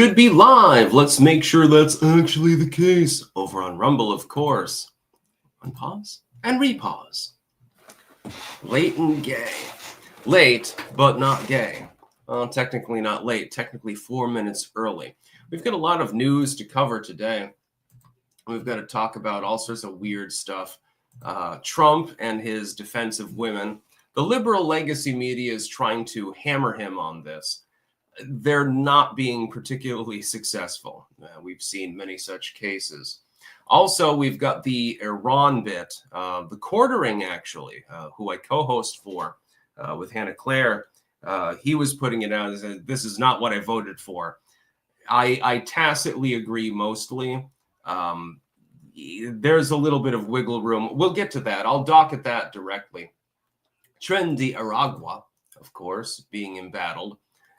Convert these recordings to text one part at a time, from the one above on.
should be live. Let's make sure that's actually the case. Over on Rumble, of course. Unpause and repause. Late and gay. Late, but not gay. Well, technically not late. Technically 4 minutes early. We've got a lot of news to cover today. We've got to talk about all sorts of weird stuff. Trump and his defense of women. The liberal legacy media is trying to hammer him on this. They're not being particularly successful. We've seen many such cases. Also, we've got the Iran bit, the quartering, actually, who I co-host for with Hannah Claire. He was putting it out as, this is not what I voted for. I tacitly agree mostly. There's a little bit of wiggle room. We'll get to that. I'll dock at that directly. Tren de Aragua, of course, being embattled.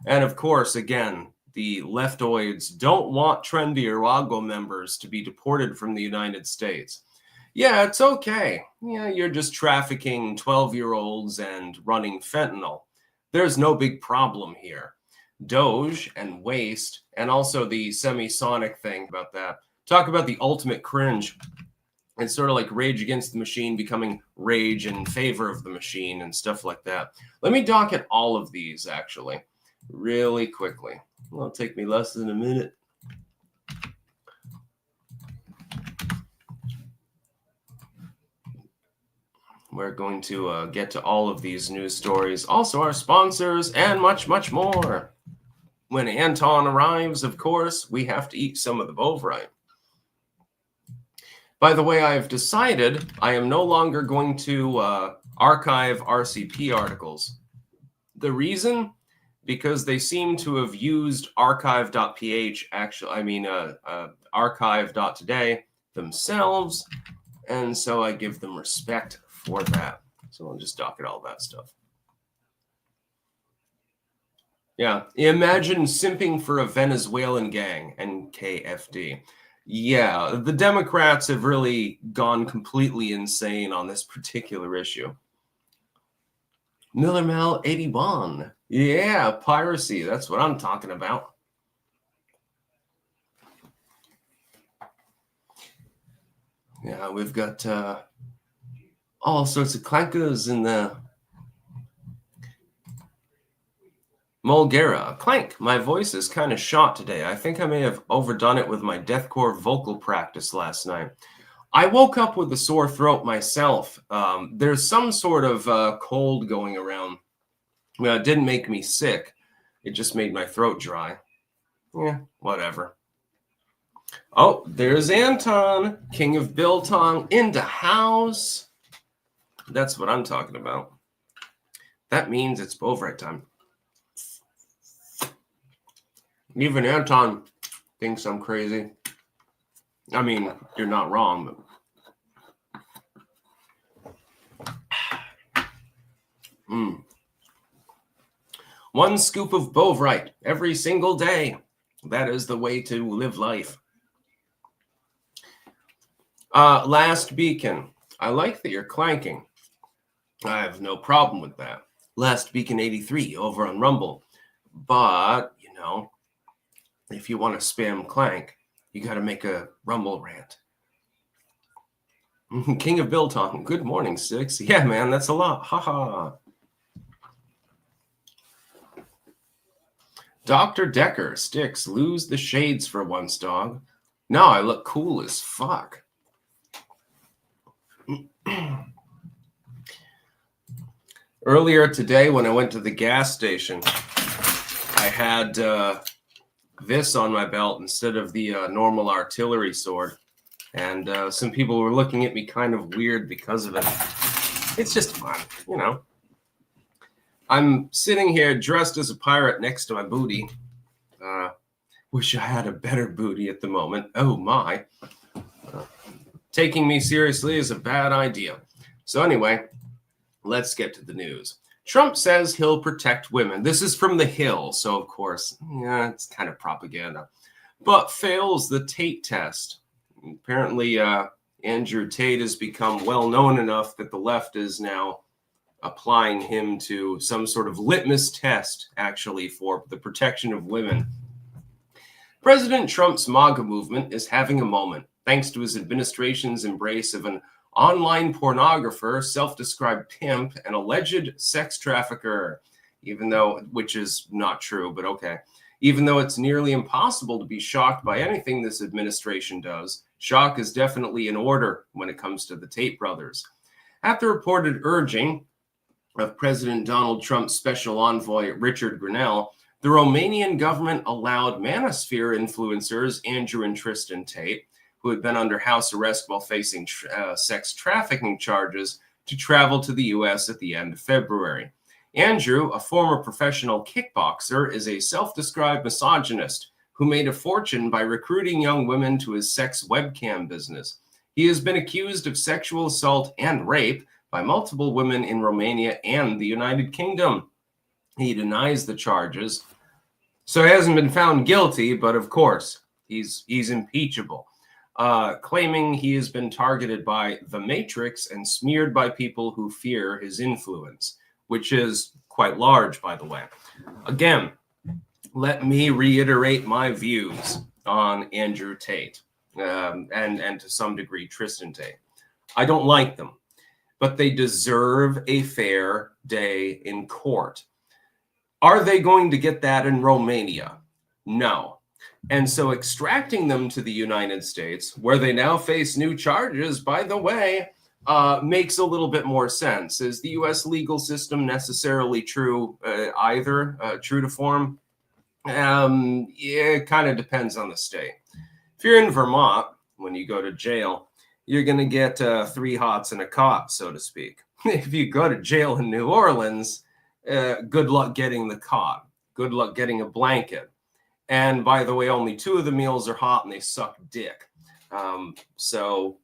And of course, again, the leftoids don't want Tren de Aragua members to be deported from the United States. Yeah, it's okay. Yeah, you're just trafficking 12-year-olds and running fentanyl. There's no big problem here. DOGE and waste, and also the semi-sonic thing about that. Talk about the ultimate cringe. It's sort of like Rage Against the Machine becoming rage in favor of the machine and stuff like that. Let me dock at all of these, actually, really quickly. Well, it'll take me less than a minute. We're going to get to all of these news stories, also our sponsors, and much, much more. When Anton arrives, of course, we have to eat some of the bovine. By the way, I've decided I am no longer going to archive RCP articles. The reason? Because they seem to have used archive.ph, archive.today themselves, and so I give them respect for that. So I'll just dock at all that stuff. Yeah, imagine simping for a Venezuelan gang, NKFD. Yeah, the Democrats have really gone completely insane on this particular issue. Miller Mal 81. Yeah, piracy. That's what I'm talking about. Yeah, we've got all sorts of clankers in the Mulgera. Clank, my voice is kind of shot today. I think I may have overdone it with my deathcore vocal practice last night. I woke up with a sore throat myself. There's some sort of cold going around. Well, it didn't make me sick. It just made my throat dry. Yeah, whatever. Oh, there's Anton, King of Biltong, in the house. That's what I'm talking about. That means it's Bovrite time. Even Anton thinks I'm crazy. I mean, you're not wrong, but... One scoop of Bovrite every single day. That is the way to live life. Last Beacon. I like that you're clanking. I have no problem with that. Last Beacon 83 over on Rumble. But, you know, if you want to spam clank, you got to make a Rumble rant. King of Biltong. Good morning, Six. Yeah, man, that's a lot. Haha. Dr. Decker. Sticks. Lose the shades for once, dog. No, I look cool as fuck. Earlier today, when I went to the gas station, I had this on my belt instead of the normal artillery sword. And some people were looking at me kind of weird because of it. It's just fun, you know. I'm sitting here dressed as a pirate next to my booty. Wish I had a better booty at the moment. Oh, my. Taking me seriously is a bad idea. So anyway, let's get to the news. Trump says he'll protect women. This is from The Hill, so of course, yeah, it's kind of propaganda. But fails the Tate test. Apparently, Andrew Tate has become well known enough that the left is now applying him to some sort of litmus test, actually, for the protection of women. President Trump's MAGA movement is having a moment, thanks to his administration's embrace of an online pornographer, self-described pimp, and alleged sex trafficker, which is not true, but okay. Even though it's nearly impossible to be shocked by anything this administration does, shock is definitely in order when it comes to the Tate brothers. At the reported urging of President Donald Trump's special envoy, Richard Grenell, the Romanian government allowed manosphere influencers Andrew and Tristan Tate, who had been under house arrest while facing sex trafficking charges, to travel to the U.S. at the end of February. Andrew, a former professional kickboxer, is a self-described misogynist who made a fortune by recruiting young women to his sex webcam business. He has been accused of sexual assault and rape by multiple women in Romania and the United Kingdom. He denies the charges, so he hasn't been found guilty, but of course, he's impeachable, claiming he has been targeted by the Matrix and smeared by people who fear his influence, which is quite large, by the way. Again, let me reiterate my views on Andrew Tate and to some degree Tristan Tate. I don't like them, but they deserve a fair day in court. Are they going to get that in Romania? No. And so extracting them to the United States, where they now face new charges, by the way, makes a little bit more sense. Is the U.S. legal system necessarily true to form? Yeah, it kind of depends on the state. If you're in Vermont, when you go to jail, you're going to get 3 hots and a cot, so to speak. If you go to jail in New Orleans, good luck getting the cot. Good luck getting a blanket. And by the way, only 2 of the meals are hot and they suck dick. So,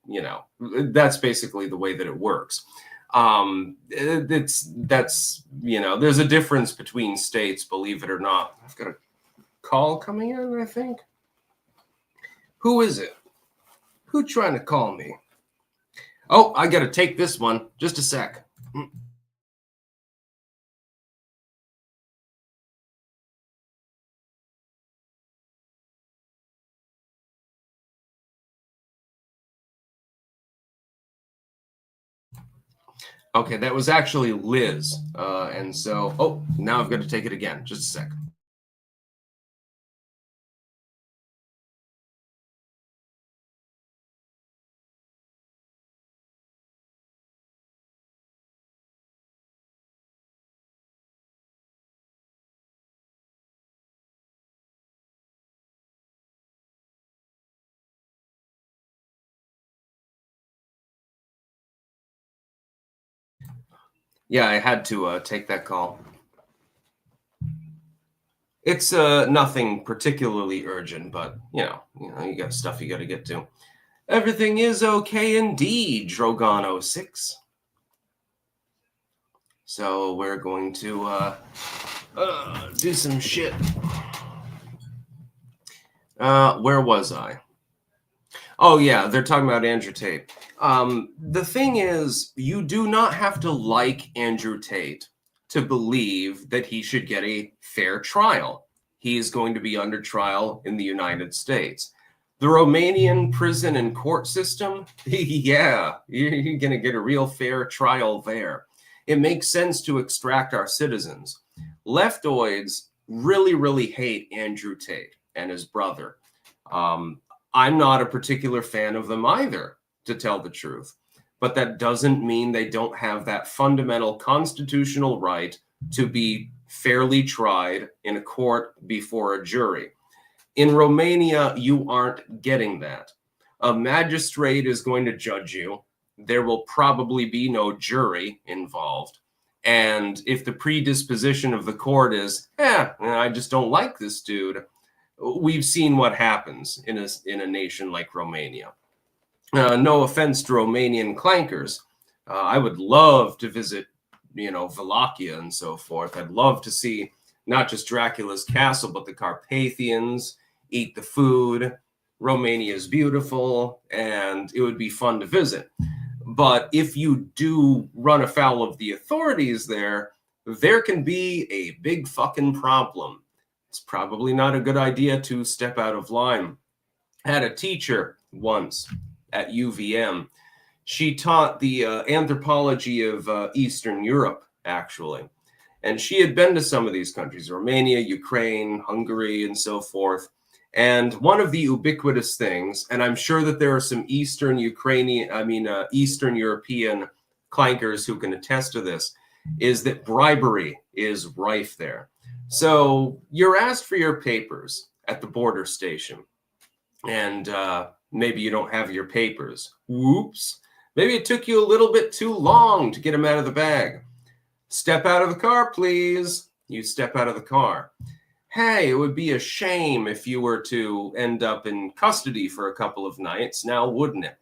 that's basically the way that it works. There's a difference between states, believe it or not. I've got a call coming in, I think. Who is it? Who trying to call me? Oh, I got to take this one. Just a sec. Okay, that was actually Liz. And so, now I've got to take it again. Just a sec. Yeah, I had to take that call. It's nothing particularly urgent, but you got stuff you got to get to. Everything is okay indeed, Drogon 06. So we're going to do some shit. Where was I? Oh yeah, they're talking about Andrew Tate. The thing is, you do not have to like Andrew Tate to believe that he should get a fair trial. He is going to be under trial in the United States. The Romanian prison and court system, yeah, you're going to get a real fair trial there. It makes sense to extract our citizens. Leftoids really, really hate Andrew Tate and his brother. I'm not a particular fan of them either, to tell the truth. But that doesn't mean they don't have that fundamental constitutional right to be fairly tried in a court before a jury. In Romania, you aren't getting that. A magistrate is going to judge you. There will probably be no jury involved. And if the predisposition of the court is, I just don't like this dude, we've seen what happens in a nation like Romania. No offense to Romanian clankers. I would love to visit, Wallachia and so forth. I'd love to see not just Dracula's castle, but the Carpathians, eat the food. Romania is beautiful, and it would be fun to visit. But if you do run afoul of the authorities there can be a big fucking problem. it's probably not a good idea to step out of line. I had a teacher once at UVM. She taught the anthropology of Eastern Europe, actually. And she had been to some of these countries, Romania, Ukraine, Hungary, and so forth. And one of the ubiquitous things, and I'm sure that there are some Eastern European clankers who can attest to this, is that bribery is rife there. So you're asked for your papers at the border station, and maybe you don't have your papers. Whoops. Maybe it took you a little bit too long to get them out of the bag. Step out of the car, please. You step out of the car. Hey, it would be a shame if you were to end up in custody for a couple of nights, now wouldn't it?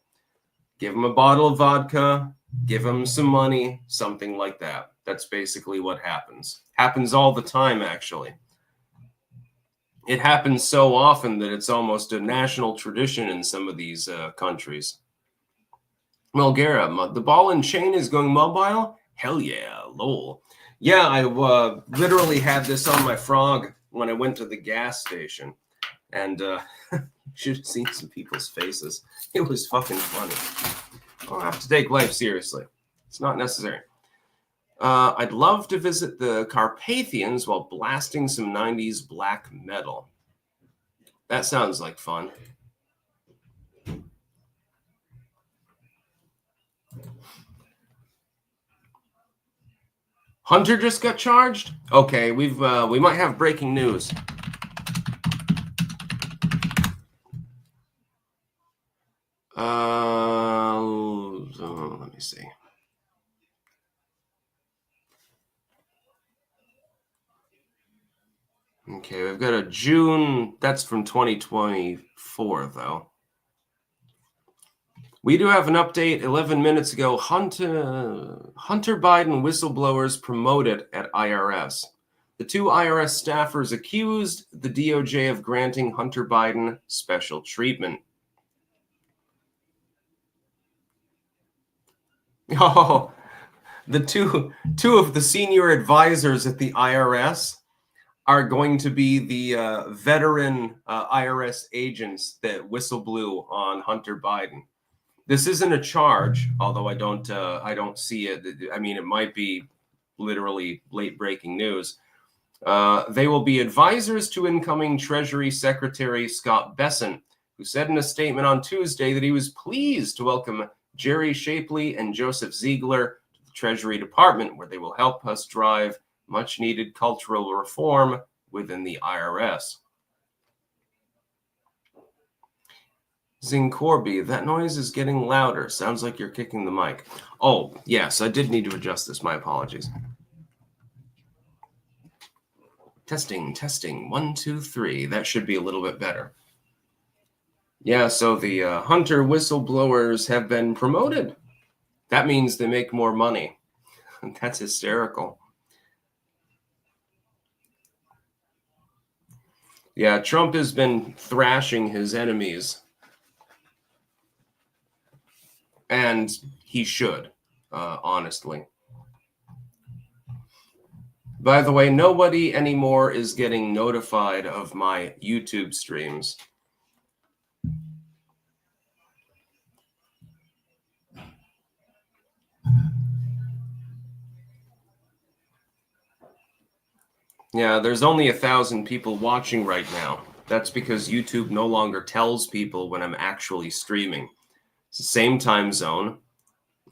Give them a bottle of vodka, give them some money, something like that. That's basically what happens. Happens all the time, actually. It happens so often that it's almost a national tradition in some of these countries. Melgara, the ball and chain is going mobile? Hell yeah, lol. Yeah, I literally had this on my frog when I went to the gas station. And you should have seen some people's faces. It was fucking funny. I don't have to take life seriously. It's not necessary. I'd love to visit the Carpathians while blasting some 90s black metal. That sounds like fun. Hunter just got charged? Okay, we might have breaking news. Let me see. Okay, we've got a June. That's from 2024, though. We do have an update 11 minutes ago. Hunter Biden whistleblowers promoted at IRS. The two IRS staffers accused the DOJ of granting Hunter Biden special treatment. Oh, the two of the senior advisors at the IRS are going to be the veteran IRS agents that whistleblew on Hunter Biden. This isn't a charge, although I don't see it. I mean, it might be literally late breaking news. They will be advisors to incoming Treasury Secretary Scott Bessent, who said in a statement on Tuesday that he was pleased to welcome Jerry Shapely and Joseph Ziegler to the Treasury Department, where they will help us drive much-needed cultural reform within the IRS. Zing Corby, that noise is getting louder. Sounds like you're kicking the mic. Oh, yes, I did need to adjust this. My apologies. Testing. 1, 2, 3. That should be a little bit better. Yeah, so the Hunter whistleblowers have been promoted. That means they make more money. That's hysterical. Yeah, Trump has been thrashing his enemies. And he should, honestly. By the way, nobody anymore is getting notified of my YouTube streams. Yeah, there's only 1,000 people watching right now. That's because YouTube no longer tells people when I'm actually streaming. It's the same time zone.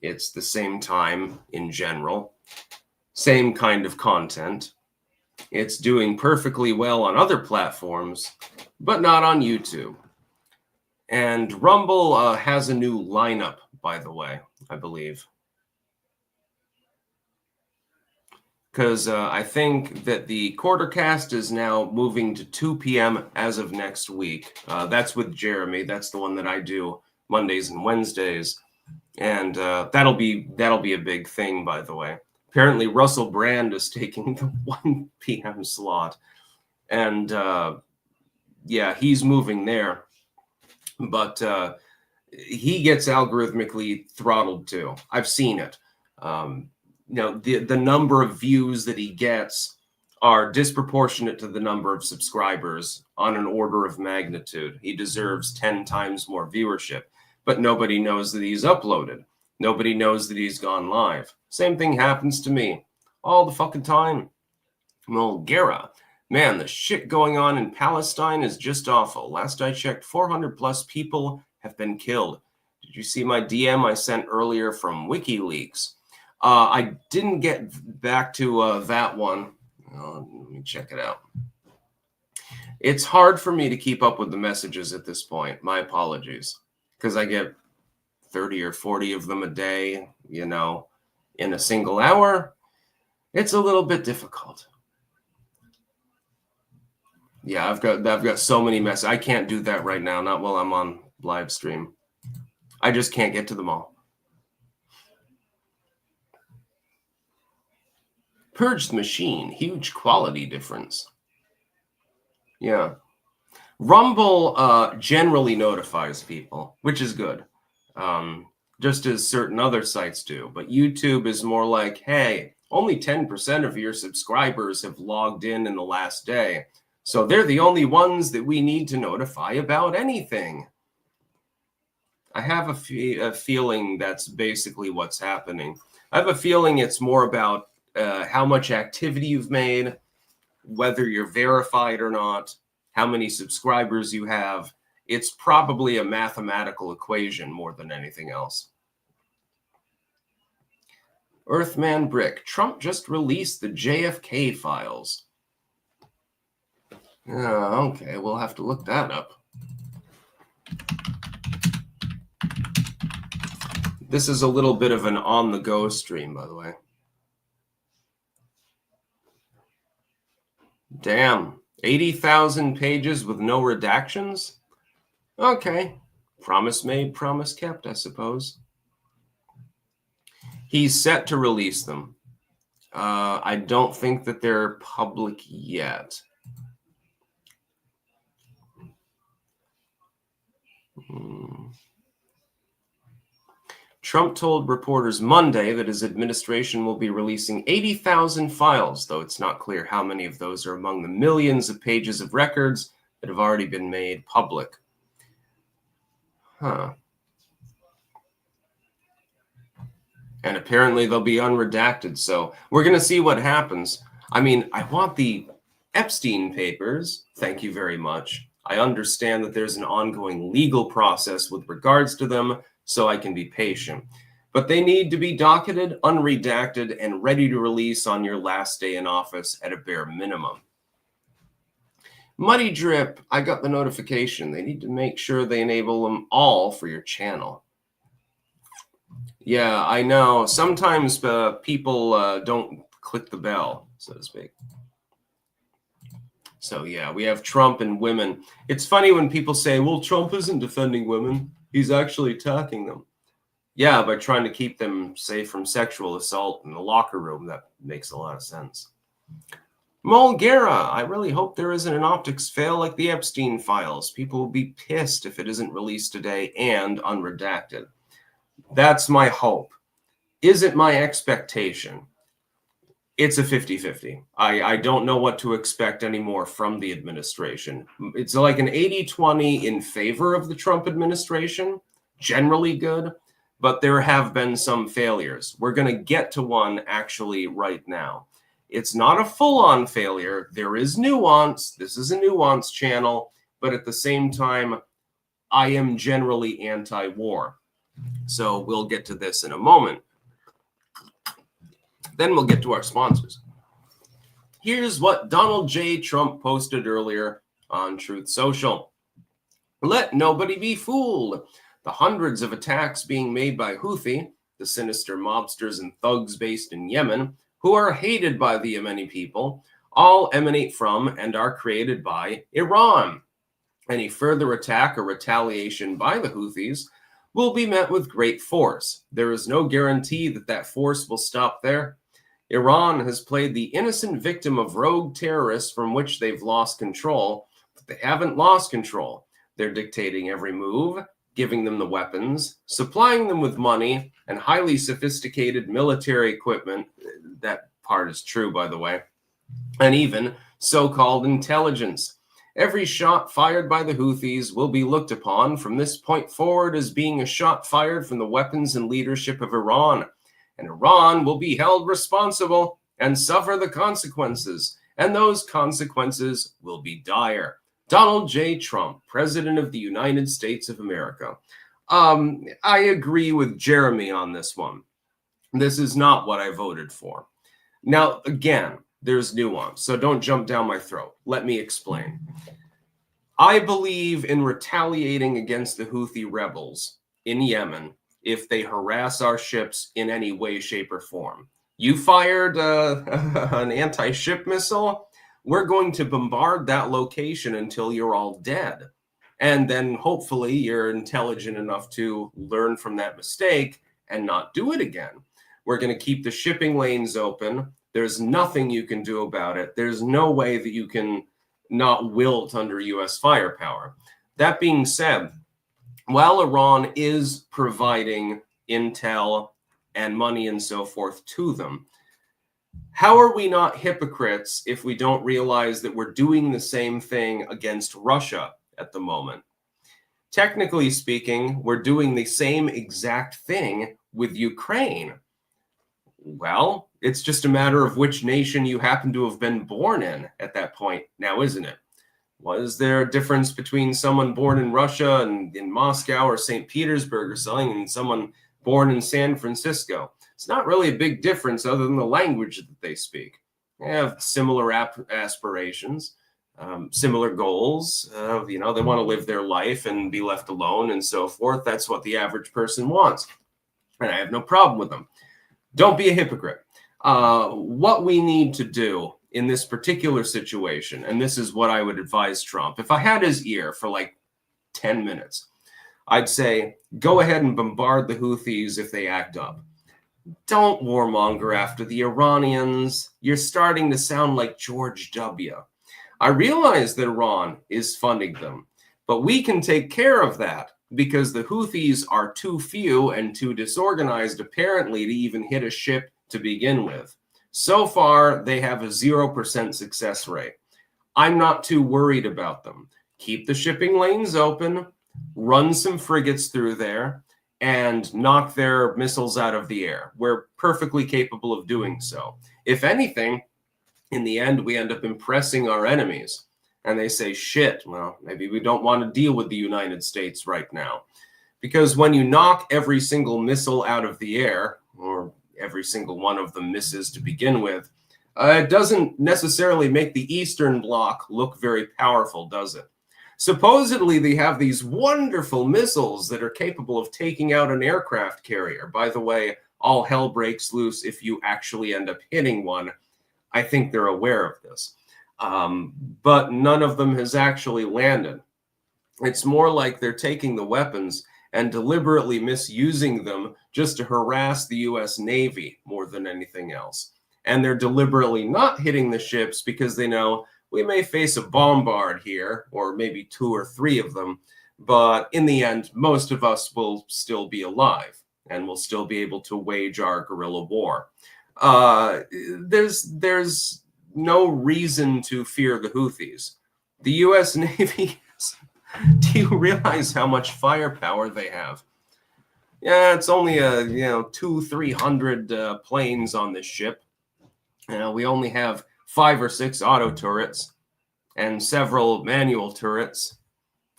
It's the same time in general. Same kind of content. It's doing perfectly well on other platforms, but not on YouTube. And Rumble has a new lineup, by the way, I believe. Because I think that the Quartercast is now moving to 2 p.m. as of next week. That's with Jeremy. That's the one that I do Mondays and Wednesdays. And that'll be a big thing, by the way. Apparently, Russell Brand is taking the 1 p.m. slot. And, yeah, he's moving there. But he gets algorithmically throttled, too. I've seen it. The number of views that he gets are disproportionate to the number of subscribers on an order of magnitude. He deserves 10 times more viewership, but nobody knows that he's uploaded. Nobody knows that he's gone live. Same thing happens to me all the fucking time. Mulgera. Man, the shit going on in Palestine is just awful. Last I checked, 400 plus people have been killed. Did you see my DM I sent earlier from WikiLeaks? I didn't get back to that one. Let me check it out. It's hard for me to keep up with the messages at this point. My apologies. Because I get 30 or 40 of them a day, in a single hour. It's a little bit difficult. Yeah, I've got so many messages. I can't do that right now, not while I'm on live stream. I just can't get to them all. Purged machine, huge quality difference. Yeah. Rumble generally notifies people, which is good, just as certain other sites do. But YouTube is more like, hey, only 10% of your subscribers have logged in the last day. So they're the only ones that we need to notify about anything. I have a feeling that's basically what's happening. I have a feeling it's more about how much activity you've made, whether you're verified or not, how many subscribers you have. It's probably a mathematical equation more than anything else. Earthman Brick. Trump just released the JFK files. Okay, we'll have to look that up. This is a little bit of an on-the-go stream, by the way. Damn, 80,000 pages with no redactions? Okay, promise made, promise kept, I suppose. He's set to release them. I don't think that they're public yet. Trump told reporters Monday that his administration will be releasing 80,000 files, though it's not clear how many of those are among the millions of pages of records that have already been made public. And apparently they'll be unredacted, so we're going to see what happens. I mean, I want the Epstein papers. Thank you very much. I understand that there's an ongoing legal process with regards to them, so I can be patient. But they need to be docketed, unredacted, and ready to release on your last day in office at a bare minimum. Muddy Drip, I got the notification. They need to make sure they enable them all for your channel. Yeah, I know. Sometimes people don't click the bell, so to speak. So yeah, we have Trump and women. It's funny when people say, well, Trump isn't defending women. He's actually attacking them. Yeah, by trying to keep them safe from sexual assault in the locker room. That makes a lot of sense. Mulgera, I really hope there isn't an optics fail like the Epstein files. People will be pissed if it isn't released today and unredacted. That's my hope. Is it my expectation? It's a 50-50. I don't know what to expect anymore from the administration. It's like an 80-20 in favor of the Trump administration, generally good, but there have been some failures. We're going to get to one actually right now. It's not a full-on failure. There is nuance. This is a nuance channel, but at the same time, I am generally anti-war. So we'll get to this in a moment. Then we'll get to our sponsors. Here's what Donald J. Trump posted earlier on Truth Social. Let nobody be fooled. The hundreds of attacks being made by Houthi, the sinister mobsters and thugs based in Yemen, who are hated by the Yemeni people, all emanate from and are created by Iran. Any further attack or retaliation by the Houthis will be met with great force. There is no guarantee that that force will stop there. Iran has played the innocent victim of rogue terrorists from which they've lost control, but they haven't lost control. They're dictating every move, giving them the weapons, supplying them with money and highly sophisticated military equipment. That part is true, by the way. and even so-called intelligence. Every shot fired by the Houthis will be looked upon from this point forward as being a shot fired from the weapons and leadership of Iran, and Iran will be held responsible and suffer the consequences, and those consequences will be dire. Donald J. Trump, President of the United States of America. I agree with Jeremy on this one. This is not what I voted for. Now, again, there's nuance, so don't jump down my throat. Let me explain. I believe in retaliating against the Houthi rebels in Yemen if they harass our ships in any way, shape, or form. You fired an anti-ship missile, we're going to bombard that location until you're all dead. And then hopefully you're intelligent enough to learn from that mistake and not do it again. We're going to keep the shipping lanes open. There's nothing you can do about it. There's no way that you can not wilt under U.S. firepower. That being said, while Iran is providing intel and money and so forth to them, how are we not hypocrites if we don't realize that we're doing the same thing against Russia at the moment? Technically speaking, we're doing the same exact thing with Ukraine. Well, it's just a matter of which nation you happen to have been born in at that point now, isn't it? Was there a difference between someone born in Russia and in Moscow or St. Petersburg or something and someone born in San Francisco? It's not really a big difference other than the language that they speak. They have similar aspirations, similar goals. They want to live their life and be left alone and so forth. That's what the average person wants. And I have no problem with them. Don't be a hypocrite. What we need to do in this particular situation, and this is what I would advise Trump, if I had his ear for like 10 minutes, I'd say, go ahead and bombard the Houthis if they act up. Don't warmonger after the Iranians. You're starting to sound like George W. I realize that Iran is funding them, but we can take care of that because the Houthis are too few and too disorganized, apparently, to even hit a ship to begin with. So far, they have a 0% success rate. I'm not too worried about them. Keep the shipping lanes open, run some frigates through there, and knock their missiles out of the air. We're perfectly capable of doing so. If anything, in the end, we end up impressing our enemies. And they say, shit, well, maybe we don't want to deal with the United States right now. Because when you knock every single missile out of the air, or every single one of them misses to begin with, it doesn't necessarily make the Eastern Bloc look very powerful, does it? Supposedly, they have these wonderful missiles that are capable of taking out an aircraft carrier. By the way, all hell breaks loose if you actually end up hitting one. I think they're aware of this. But none of them has actually landed. It's more like they're taking the weapons and deliberately misusing them just to harass the U.S. Navy more than anything else. And they're deliberately not hitting the ships because they know we may face a bombard here, or maybe 2 or 3 of them, but in the end, most of us will still be alive and will still be able to wage our guerrilla war. There's no reason to fear the Houthis. The U.S. Navy, do you realize how much firepower they have? Yeah, it's only 200-300 planes on this ship. We only have 5 or 6 auto turrets and several manual turrets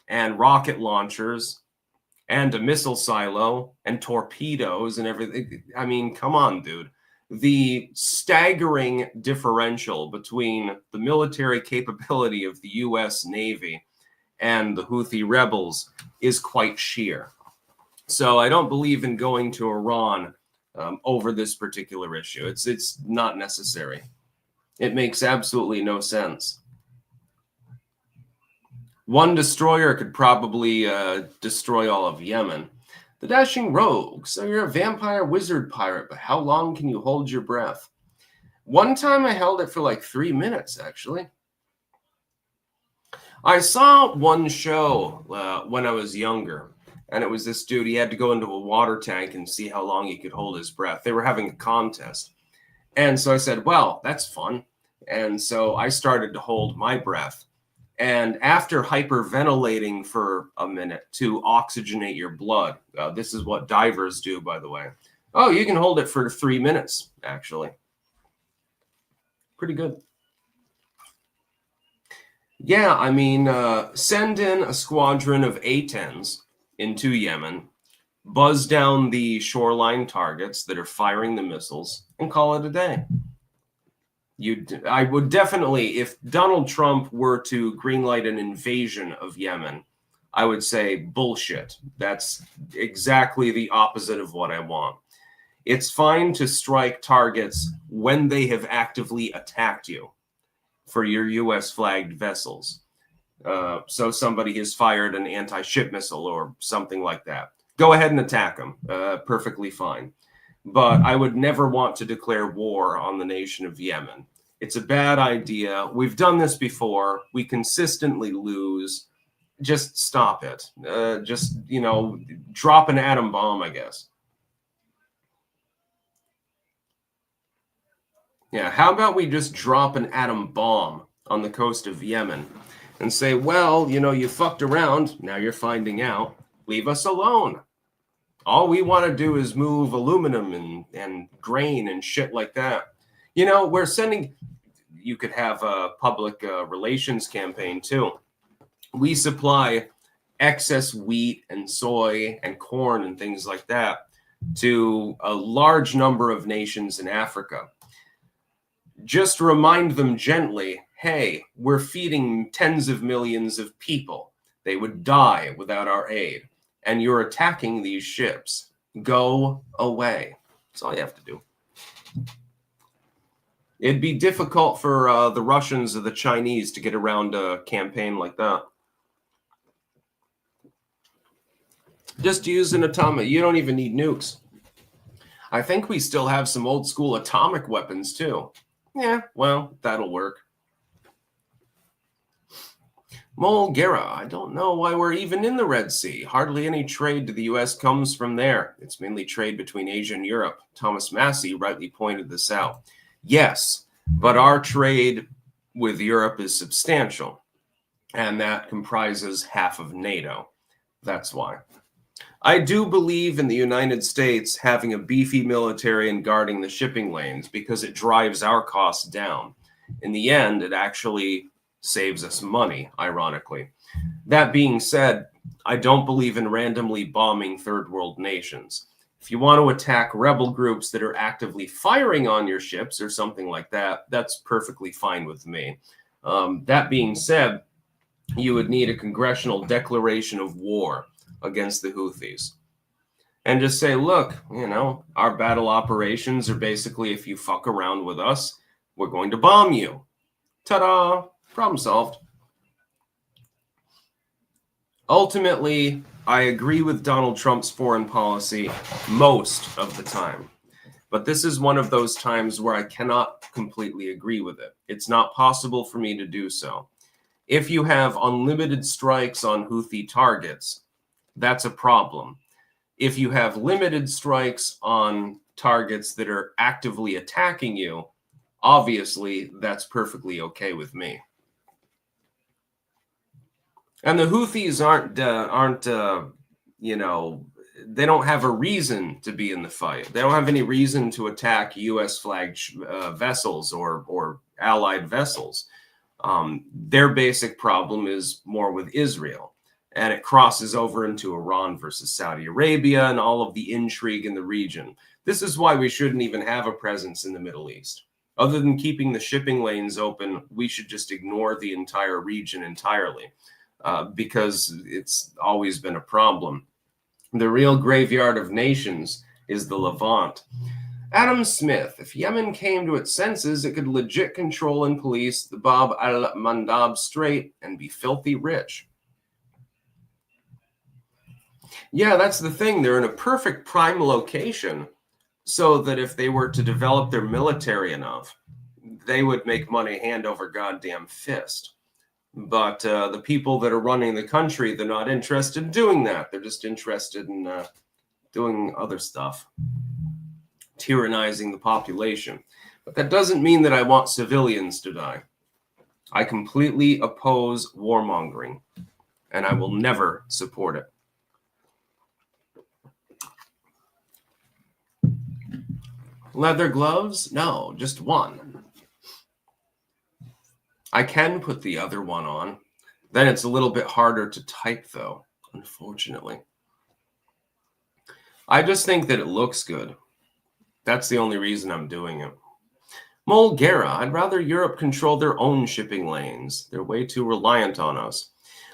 and rocket launchers and a missile silo and torpedoes and everything. I mean, come on, dude. The staggering differential between the military capability of the U.S. Navy and the Houthi rebels is quite sheer. So I don't believe in going to Iran over this particular issue. It's not necessary. It makes absolutely no sense. One destroyer could probably destroy all of Yemen. The dashing rogue. So you're a vampire wizard pirate, but how long can you hold your breath? One time I held it for like 3 minutes, actually. I saw one show when I was younger, and it was this dude. He had to go into a water tank and see how long he could hold his breath. They were having a contest. And so I said, well, that's fun. And so I started to hold my breath. And after hyperventilating for a minute to oxygenate your blood, this is what divers do, by the way. Oh, you can hold it for 3 minutes, actually. Pretty good. Yeah, I mean, send in a squadron of A-10s into Yemen, buzz down the shoreline targets that are firing the missiles, and call it a day. I would definitely, if Donald Trump were to greenlight an invasion of Yemen, I would say bullshit. That's exactly the opposite of what I want. It's fine to strike targets when they have actively attacked you for your U.S. flagged vessels. So somebody has fired an anti-ship missile or something like that. Go ahead and attack them. Perfectly fine. But I would never want to declare war on the nation of Yemen. It's a bad idea. We've done this before. We consistently lose. Just stop it. Just, drop an atom bomb, I guess. Yeah, how about we just drop an atom bomb on the coast of Yemen and say, well, you fucked around. Now you're finding out. Leave us alone. All we want to do is move aluminum and grain and shit like that. We're sending, you could have a public relations campaign too. We supply excess wheat and soy and corn and things like that to a large number of nations in Africa. Just remind them gently, hey, we're feeding tens of millions of people. They would die without our aid. And you're attacking these ships. Go away. That's all you have to do. It'd be difficult for the Russians or the Chinese to get around a campaign like that. Just use an atomic. You don't even need nukes. I think we still have some old school atomic weapons too. Yeah, well, that'll work. Mulgera, I don't know why we're even in the Red Sea. Hardly any trade to the U.S. comes from there. It's mainly trade between Asia and Europe. Thomas Massey rightly pointed this out. Yes, but our trade with Europe is substantial, and that comprises half of NATO. That's why. I do believe in the United States having a beefy military and guarding the shipping lanes because it drives our costs down. In the end, it actually saves us money, ironically. That being said, I don't believe in randomly bombing third world nations. If you want to attack rebel groups that are actively firing on your ships or something like that, that's perfectly fine with me. That being said, you would need a congressional declaration of war against the Houthis. And just say, look, our battle operations are basically, if you fuck around with us, we're going to bomb you. Ta-da! Problem solved. Ultimately, I agree with Donald Trump's foreign policy most of the time. But this is one of those times where I cannot completely agree with it. It's not possible for me to do so. If you have unlimited strikes on Houthi targets, that's a problem. If you have limited strikes on targets that are actively attacking you, obviously that's perfectly okay with me. And the Houthis aren't they don't have a reason to be in the fight. They don't have any reason to attack U.S. flagged vessels or allied vessels. Their basic problem is more with Israel, and it crosses over into Iran versus Saudi Arabia and all of the intrigue in the region. This is why we shouldn't even have a presence in the Middle East. Other than keeping the shipping lanes open, we should just ignore the entire region entirely. Because it's always been a problem. The real graveyard of nations is the Levant. Adam Smith, if Yemen came to its senses, it could legit control and police the Bab al-Mandab Strait and be filthy rich. Yeah, that's the thing. They're in a perfect prime location so that if they were to develop their military enough, they would make money hand over goddamn fist. But the people that are running the country, they're not interested in doing that. They're just interested in doing other stuff, tyrannizing the population. But that doesn't mean that I want civilians to die. I completely oppose warmongering, and I will never support it. Leather gloves? No, just one. I can put the other one on. Then it's a little bit harder to type, though, unfortunately. I just think that it looks good. That's the only reason I'm doing it. Mulgera, I'd rather Europe control their own shipping lanes. They're way too reliant on us.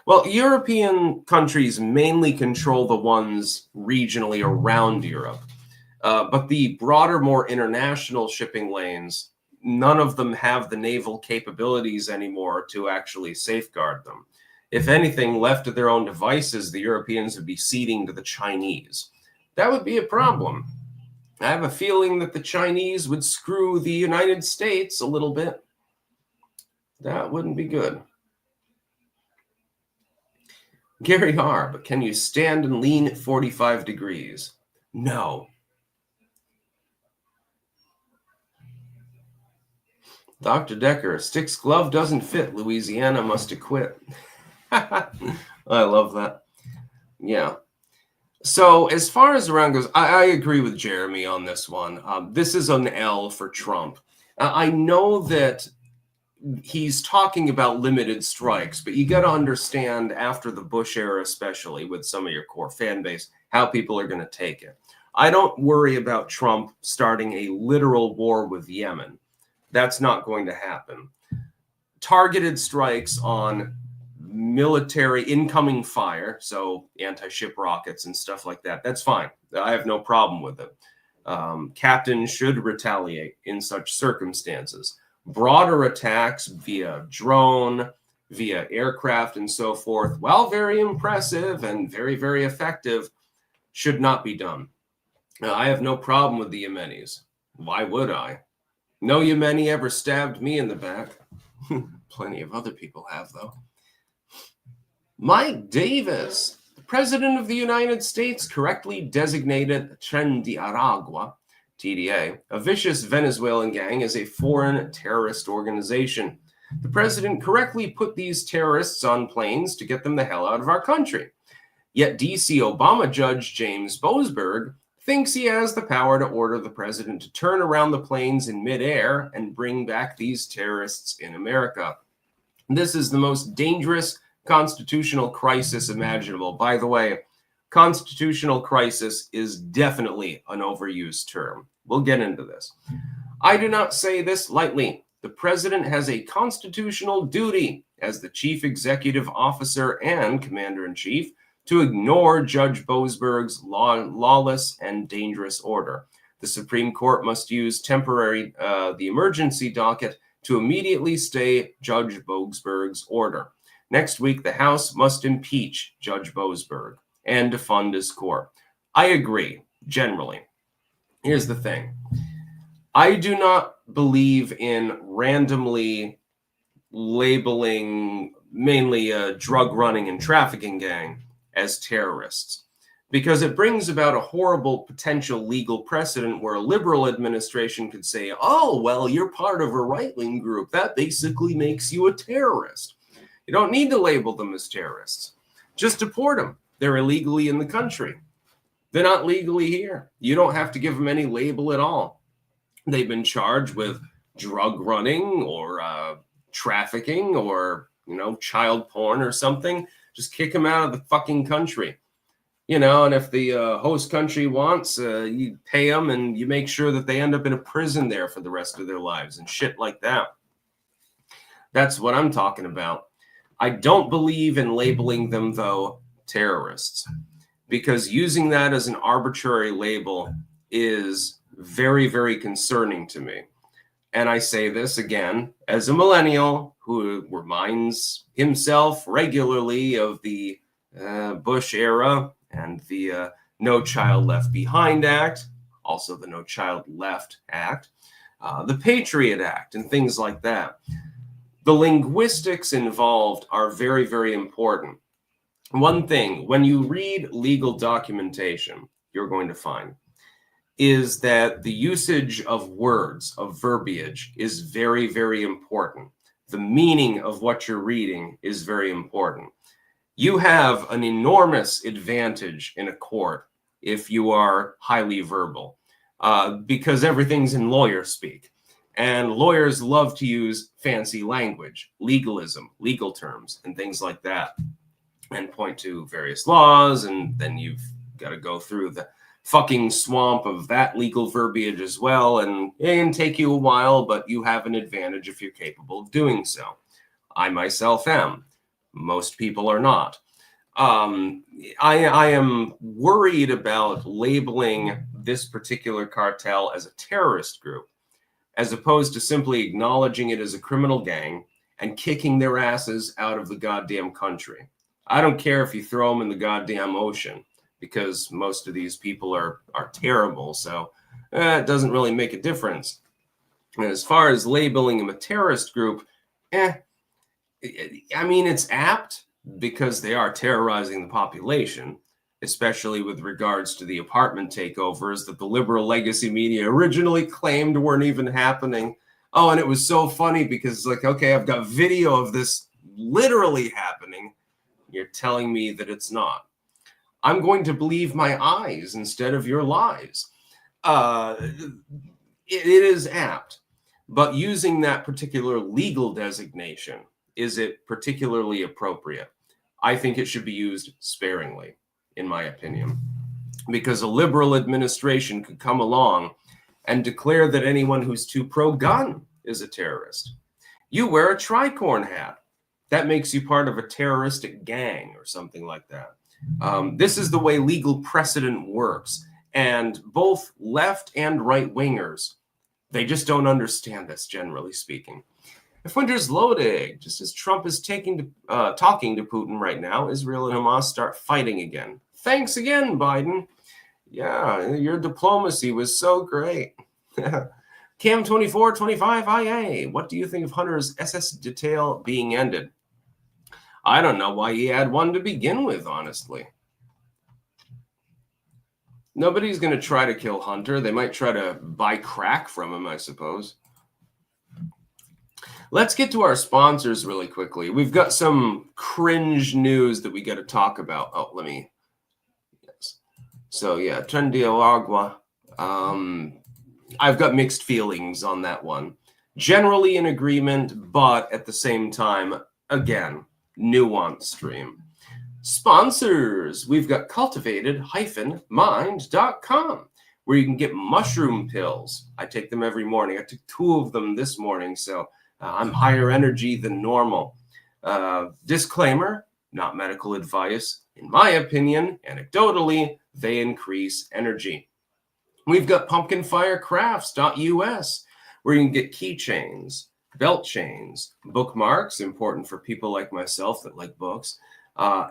Well, European countries mainly control the ones regionally around Europe. But the broader, more international shipping lanes, none of them have the naval capabilities anymore to actually safeguard them. If anything, left to their own devices, the Europeans would be ceding to the Chinese. That would be a problem. I have a feeling that the Chinese would screw the United States a little bit. That wouldn't be good. Gary R., but can you stand and lean at 45 degrees? No. Dr. Decker, Stick's glove doesn't fit. Louisiana must acquit. I love that. Yeah. So as far as Iran goes, I agree with Jeremy on this one. This is an L for Trump. I know that he's talking about limited strikes, but you got to understand after the Bush era, especially with some of your core fan base, how people are going to take it. I don't worry about Trump starting a literal war with Yemen. That's not going to happen. Targeted strikes on military incoming fire, so anti-ship rockets and stuff like that, that's fine. I have no problem with it. Captains should retaliate in such circumstances. Broader attacks via drone, via aircraft and so forth, while very impressive and very, very effective, should not be done. I have no problem with the Yemenis. Why would I? No Yemeni ever stabbed me in the back. Plenty of other people have, though. Mike Davis, the President of the United States, correctly designated Tren de Aragua, TDA, a vicious Venezuelan gang, as a foreign terrorist organization. The president correctly put these terrorists on planes to get them the hell out of our country. Yet D.C. Obama Judge James Boasberg thinks he has the power to order the president to turn around the planes in midair and bring back these terrorists in America. This is the most dangerous constitutional crisis imaginable. By the way, constitutional crisis is definitely an overused term. We'll get into this. I do not say this lightly. The president has a constitutional duty as the chief executive officer and commander-in-chief to ignore Judge Boasberg's lawless and dangerous order. The Supreme Court must use the emergency docket to immediately stay Judge Boasberg's order. Next week, the House must impeach Judge Boasberg and defund his court. I agree, generally. Here's the thing. I do not believe in randomly labeling mainly a drug running and trafficking gang as terrorists, because it brings about a horrible potential legal precedent where a liberal administration could say, oh, well, you're part of a right-wing group. That basically makes you a terrorist. You don't need to label them as terrorists. Just deport them. They're illegally in the country. They're not legally here. You don't have to give them any label at all. They've been charged with drug running or trafficking or, child porn or something. Just kick them out of the fucking country. And if the host country wants, you pay them and you make sure that they end up in a prison there for the rest of their lives and shit like that. That's what I'm talking about. I don't believe in labeling them, though, terrorists, because using that as an arbitrary label is very, very concerning to me. And I say this again as a millennial who reminds himself regularly of the Bush era and the No Child Left Behind Act, also the No Child Left Act, the Patriot Act, and things like that. The linguistics involved are very, very important. One thing, when you read legal documentation, you're going to find is that the usage of words, of verbiage, is very, very important. The meaning of what you're reading is very important. You have an enormous advantage in a court if you are highly verbal, because everything's in lawyer speak. And lawyers love to use fancy language, legalism, legal terms, and things like that, and point to various laws, and then you've got to go through the fucking swamp of that legal verbiage as well, and it can take you a while, but you have an advantage if you're capable of doing so. I myself am. Most people are not. I am worried about labeling this particular cartel as a terrorist group, as opposed to simply acknowledging it as a criminal gang and kicking their asses out of the goddamn country. I don't care if you throw them in the goddamn ocean, because most of these people are terrible, so it doesn't really make a difference. And as far as labeling them a terrorist group, I mean, it's apt because they are terrorizing the population, especially with regards to the apartment takeovers that the liberal legacy media originally claimed weren't even happening. Oh, and it was so funny because it's like, okay, I've got video of this literally happening. You're telling me that it's not. I'm going to believe my eyes instead of your lies. It is apt, but using that particular legal designation, is it particularly appropriate? I think it should be used sparingly, in my opinion, because a liberal administration could come along and declare that anyone who's too pro-gun is a terrorist. You wear a tricorn hat. That makes you part of a terroristic gang or something like that. This is the way legal precedent works. And both left and right wingers, they just don't understand this, generally speaking. If winter's loading, just as Trump is talking to Putin right now, Israel and Hamas start fighting again. Thanks again, Biden. Yeah, your diplomacy was so great. Cam 2425 IA, what do you think of Hunter's SS detail being ended? I don't know why he had one to begin with, honestly. Nobody's going to try to kill Hunter. They might try to buy crack from him, I suppose. Let's get to our sponsors really quickly. We've got some cringe news that we got to talk about. Oh, let me. Yes. So, yeah, Tren de Aragua. I've got mixed feelings on that one. Generally in agreement, but at the same time, again, nuanced stream. Sponsors. We've got cultivated-mind.com, where you can get mushroom pills. I take them every morning. I took 2 of them this morning, so I'm higher energy than normal. Disclaimer, not medical advice. In my opinion, anecdotally, they increase energy. We've got pumpkinfirecrafts.us, where you can get keychains, belt chains, bookmarks, important for people like myself that like books,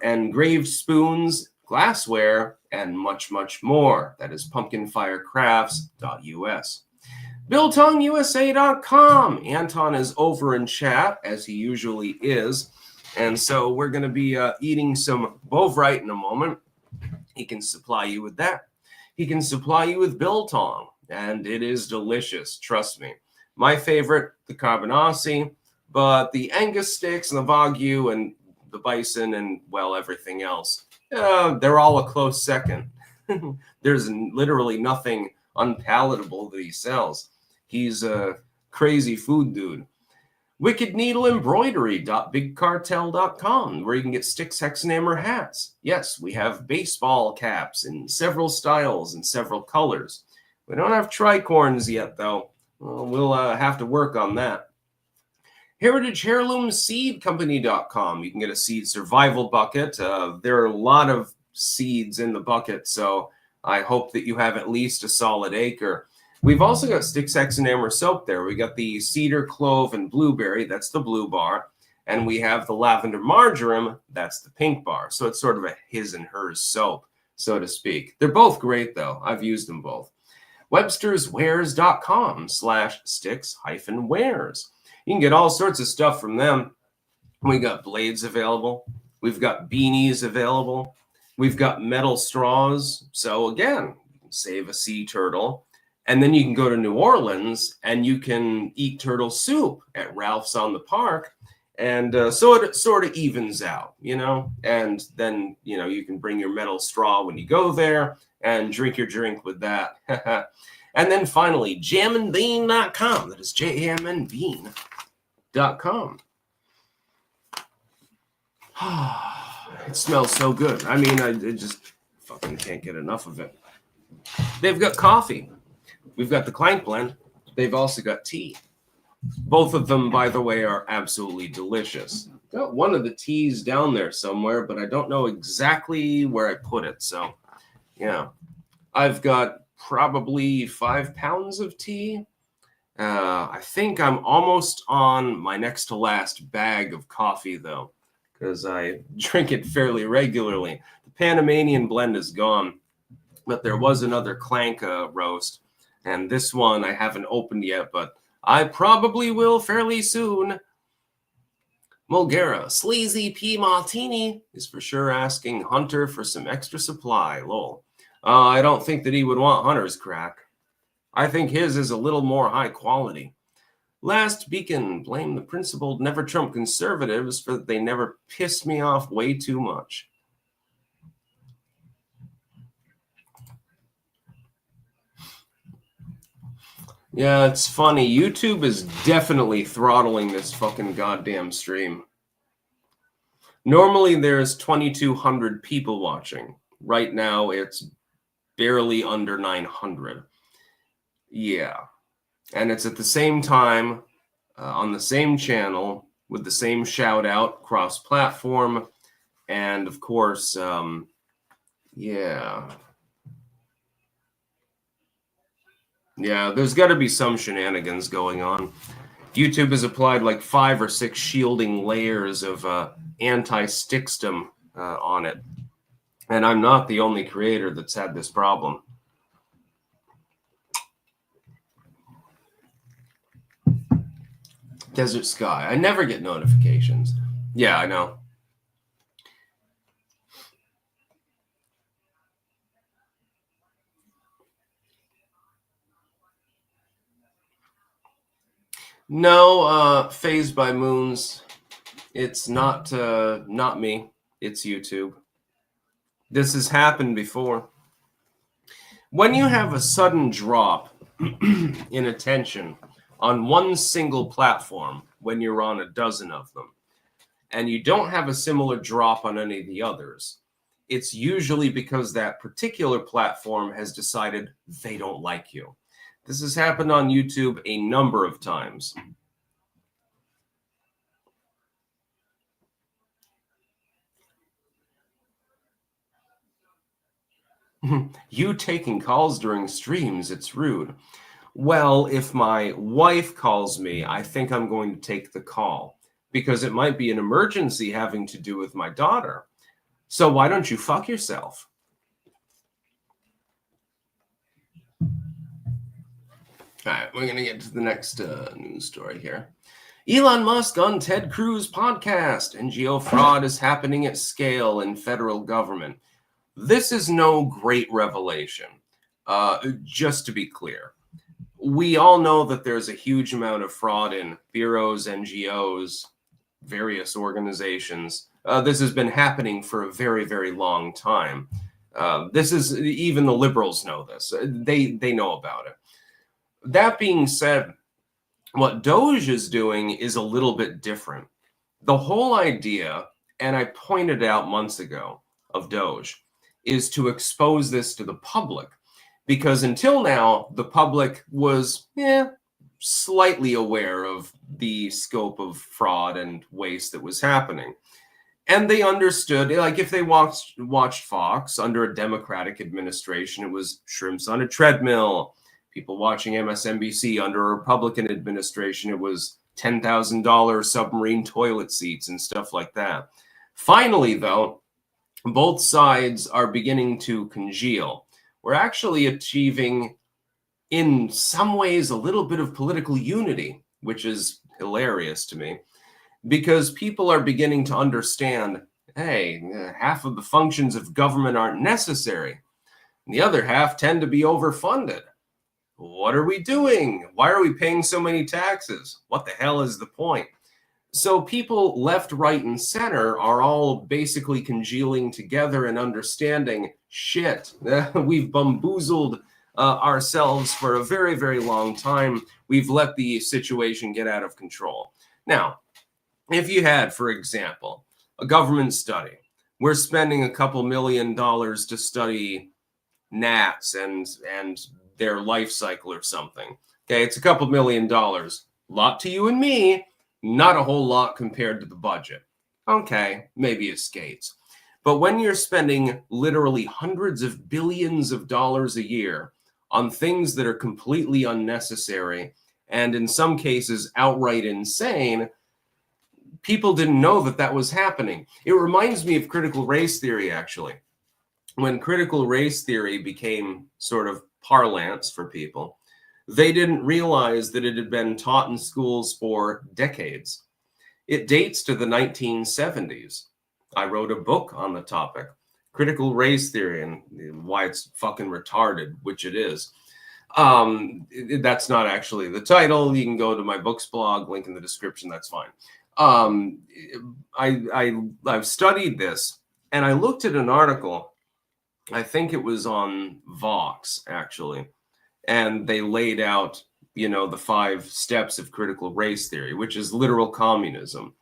engraved spoons, glassware, and much, much more. That is pumpkinfirecrafts.us. BillTongUSA.com. Anton is over in chat, as he usually is. And so we're going to be eating some Bovrite in a moment. He can supply you with that. He can supply you with biltong, and it is delicious, trust me. My favorite, the Carbonasi, but the Angus sticks and the Wagyu and the bison and, well, everything else, they're all a close second. There's literally nothing unpalatable that he sells. He's a crazy food dude. wickedneedleembroidery.bigcartel.com, where you can get Styx Hexenhammer hats. Yes, we have baseball caps in several styles and several colors. We don't have tricorns yet, though. Well, we'll have to work on that. HeritageHeirloomSeedCompany.com. You can get a seed survival bucket. There are a lot of seeds in the bucket, so I hope that you have at least a solid acre. We've also got Styx Hexenhammer soap there. We got the cedar, clove, and blueberry. That's the blue bar. And we have the lavender marjoram. That's the pink bar. So it's sort of a his and hers soap, so to speak. They're both great, though. I've used them both. Webster'sWares.com/Styx-Wares. You can get all sorts of stuff from them. We got blades available. We've got beanies available. We've got metal straws. So again, save a sea turtle. And then you can go to New Orleans and you can eat turtle soup at Ralph's on the Park. And so it sort of evens out, you know, and then, you know, you can bring your metal straw when you go there and drink your drink with that. And then finally, jamandbean.com. That is jamandbean.com. It smells so good. I mean, I just fucking can't get enough of it. They've got coffee. We've got the Clank blend. They've also got tea. Both of them, by the way, are absolutely delicious. Got one of the teas down there somewhere, but I don't know exactly where I put it. So, yeah. I've got probably 5 pounds of tea. I think I'm almost on my next to last bag of coffee, though, because I drink it fairly regularly. The Panamanian blend is gone, but there was another Clank roast, and this one I haven't opened yet, but I probably will fairly soon. Mulgera, Sleazy P. Martini is for sure asking Hunter for some extra supply. Lol. I don't think that he would want Hunter's crack. I think his is a little more high quality. Last Beacon blamed the principled Never Trump conservatives for that they never pissed me off way too much. Yeah, it's funny. YouTube is definitely throttling this fucking goddamn stream. Normally there's 2,200 people watching. Right now it's barely under 900. Yeah. And it's at the same time, on the same channel, with the same shout out, cross-platform, and of course, yeah. Yeah, there's got to be some shenanigans going on. YouTube has applied like 5 or 6 shielding layers of anti-sticksdom on it. And I'm not the only creator that's had this problem. Desert Sky. I never get notifications. Yeah, I know. No, Phased by Moons. It's not me. It's YouTube. This has happened before. When you have a sudden drop in attention on one single platform, when you're on a dozen of them, and you don't have a similar drop on any of the others, it's usually because that particular platform has decided they don't like you. This has happened on YouTube a number of times. You taking calls during streams, it's rude. Well, if my wife calls me, I think I'm going to take the call because it might be an emergency having to do with my daughter. So why don't you fuck yourself? All right, we're going to get to the next news story here. Elon Musk on Ted Cruz podcast. NGO fraud is happening at scale in federal government. This is no great revelation. Just to be clear, we all know that there's a huge amount of fraud in bureaus, NGOs, various organizations. This has been happening for a very, very long time. This is, even the liberals know this. They know about it. That being said, what DOGE is doing is a little bit different. The whole idea, and I pointed out months ago, of DOGE is to expose this to the public. Because until now, the public was slightly aware of the scope of fraud and waste that was happening. And they understood, like if they watched Fox under a Democratic administration, it was shrimps on a treadmill. People watching MSNBC under a Republican administration, it was $10,000 submarine toilet seats and stuff like that. Finally, though, both sides are beginning to congeal. We're actually achieving, in some ways, a little bit of political unity, which is hilarious to me, because people are beginning to understand, hey, half of the functions of government aren't necessary. and the other half tend to be overfunded. What are we doing? Why are we paying so many taxes? What the hell is the point? So people left, right, and center are all basically congealing together and understanding, shit, we've bamboozled ourselves for a very, very long time. We've let the situation get out of control. Now, if you had, for example, a government study, we're spending a couple $1 million to study gnats and their life cycle or something. Okay, it's a couple $1 million. A lot to you and me, not a whole lot compared to the budget. Okay, maybe it skates. But when you're spending literally hundreds of billions of dollars a year on things that are completely unnecessary and in some cases outright insane, people didn't know that that was happening. It reminds me of critical race theory, actually. When critical race theory became sort of parlance for people, they didn't realize that it had been taught in schools for decades. It dates to the 1970s. I wrote a book on the topic, critical race theory, and why it's fucking retarded, which it is. That's not actually the title. You can go to my books blog, link in the description. That's fine. I've studied this, and I looked at an article. I think it was on Vox, actually, and they laid out, the 5 steps of critical race theory, which is literal communism,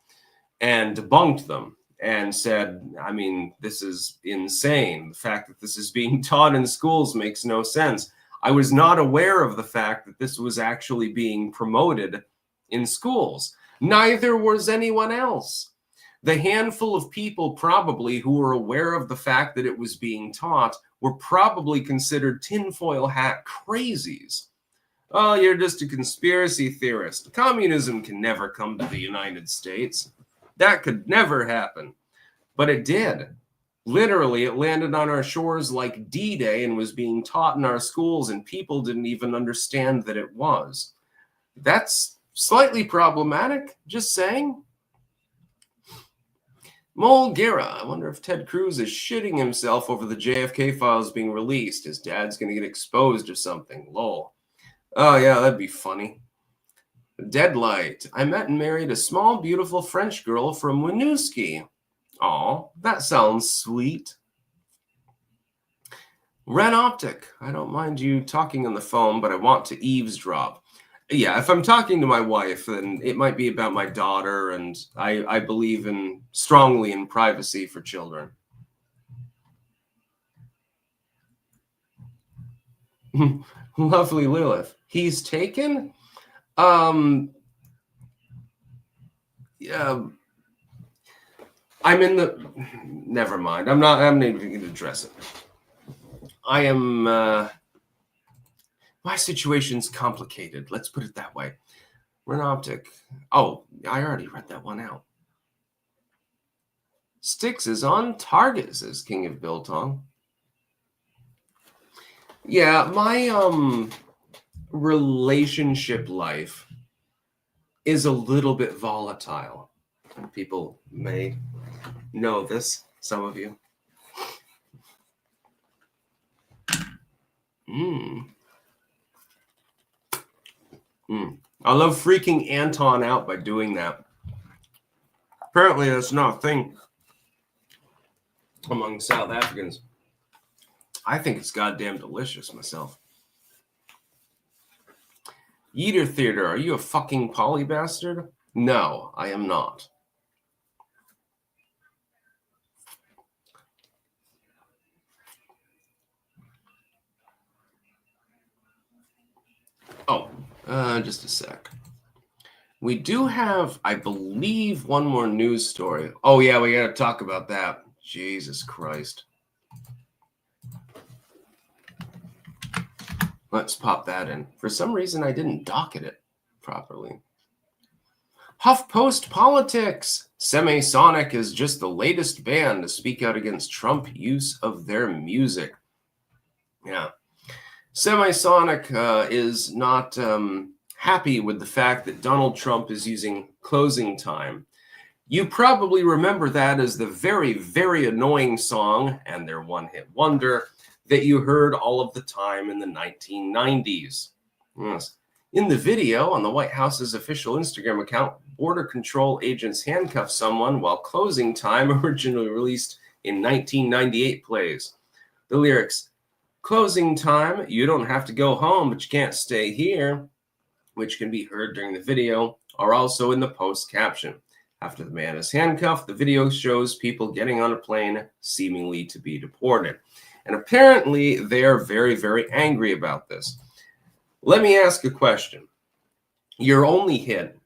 and debunked them and said, I mean, this is insane. The fact that this is being taught in schools makes no sense. I was not aware of the fact that this was actually being promoted in schools. Neither was anyone else. The handful of people probably who were aware of the fact that it was being taught were probably considered tinfoil hat crazies. Oh, you're just a conspiracy theorist. Communism can never come to the United States. That could never happen. But it did. Literally, it landed on our shores like D-Day and was being taught in our schools, and people didn't even understand that it was. That's slightly problematic, just saying. Mulgira, I wonder if Ted Cruz is shitting himself over the JFK files being released. His dad's going to get exposed or something. Lol. Oh, yeah, that'd be funny. Deadlight. I met and married a small, beautiful French girl from Winooski. Aw, that sounds sweet. Ren Optic. I don't mind you talking on the phone, but I want to eavesdrop. Yeah, if I'm talking to my wife, then it might be about my daughter, and I believe strongly in privacy for children. Lovely Lilith. He's taken? Yeah. I'm in the... Never mind. I'm not even going to address it. I am... My situation's complicated. Let's put it that way. Renoptic. Oh, I already read that one out. Styx is on target, says King of Biltong. Yeah, my relationship life is a little bit volatile. People may know this, some of you. I love freaking Anton out by doing that. Apparently that's not a thing among South Africans. I think it's goddamn delicious myself. Yeater Theater, are you a fucking poly bastard? No, I am not. Oh, just a sec. We do have, I believe, one more news story. Oh, yeah, we got to talk about that. Jesus Christ. Let's pop that in. For some reason, I didn't docket it properly. HuffPost Politics. Semisonic is just the latest band to speak out against Trump use of their music. Yeah. Semisonic is not happy with the fact that Donald Trump is using closing time. You probably remember that as the very, very annoying song and their one-hit wonder that you heard all of the time in the 1990s. Yes. In the video on the White House's official Instagram account, Border Control agents handcuff someone while Closing Time, originally released in 1998, plays. The lyrics, "Closing time, you don't have to go home, but you can't stay here," which can be heard during the video, are also in the post caption. After the man is handcuffed, the video shows people getting on a plane, seemingly to be deported. And apparently, they're very, very angry about this. Let me ask a question. Your only hit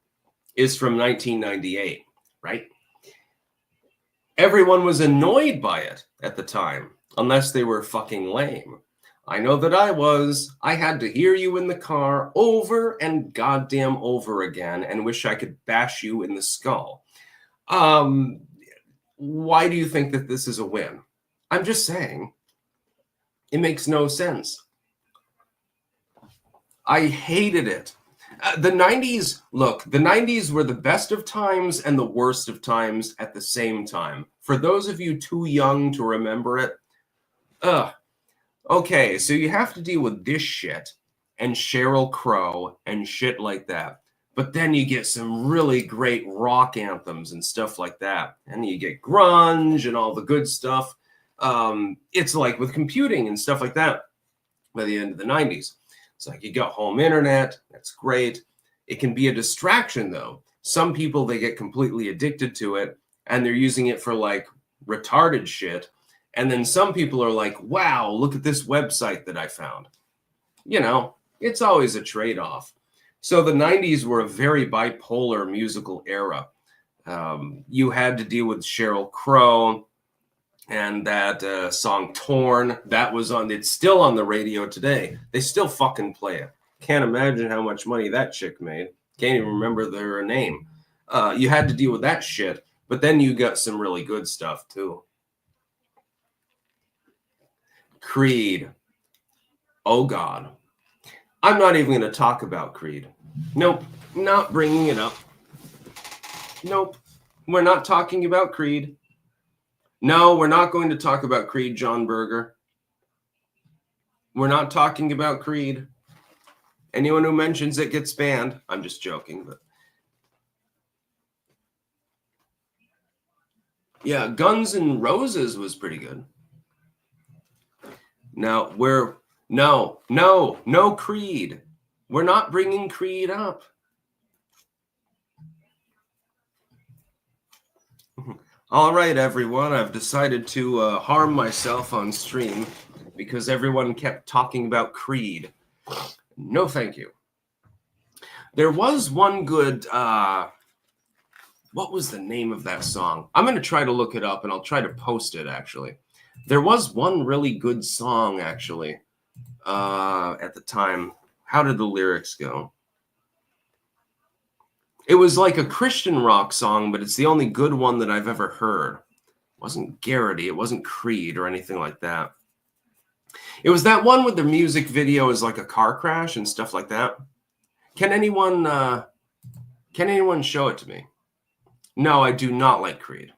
is from 1998, right? Everyone was annoyed by it at the time, unless they were fucking lame. I know that I was. I had to hear you in the car over and goddamn over again and wish I could bash you in the skull. Why do you think that this is a win? I'm just saying. It makes no sense. I hated it. The 90s, look, the 90s were the best of times and the worst of times at the same time. For those of you too young to remember it, okay, so you have to deal with this shit and Sheryl Crow and shit like that. But then you get some really great rock anthems and stuff like that. And you get grunge and all the good stuff. It's like with computing and stuff like that by the end of the 90s. It's like you got home internet. That's great. It can be a distraction, though. Some people, they get completely addicted to it, and they're using it for, like, retarded shit. And then some people are like, wow, look at this website that I found. You know, it's always a trade-off. So the 90s were a very bipolar musical era. You had to deal with Sheryl Crow and that song Torn. That was on, it's still on the radio today. They still fucking play it. Can't imagine how much money that chick made. Can't even remember their name. You had to deal with that shit. But then you got some really good stuff too. Creed. Oh God. I'm not even going to talk about Creed. Nope. Not bringing it up. Nope. We're not talking about Creed. No, we're not going to talk about Creed, John Berger. We're not talking about Creed. Anyone who mentions it gets banned. I'm just joking, but yeah, Guns N' Roses was pretty good. Now, no Creed. We're not bringing Creed up. All right, everyone. I've decided to harm myself on stream because everyone kept talking about Creed. No, thank you. There was one good... what was the name of that song? I'm going to try to look it up, and I'll try to post it, actually. There was one really good song, actually, at the time. How did the lyrics go? It was like a Christian rock song, but it's the only good one that I've ever heard. It wasn't Garrity. It wasn't Creed or anything like that. It was that one with the music video is like a car crash and stuff like that. Can anyone show it to me? No, I do not like Creed.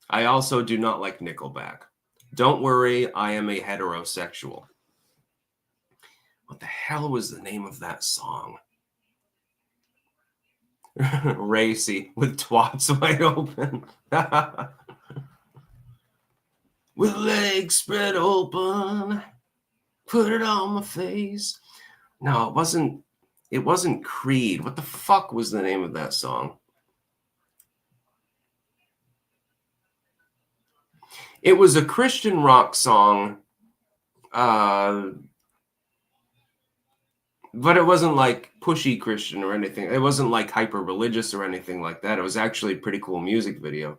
I also do not like Nickelback. Don't worry, I am a heterosexual. What the hell was the name of that song? Racy with twats wide open. With legs spread open. Put it on my face. No, it wasn't Creed. What the fuck was the name of that song? It was a Christian rock song. But it wasn't like pushy Christian or anything. It wasn't like hyper religious or anything like that. It was actually a pretty cool music video.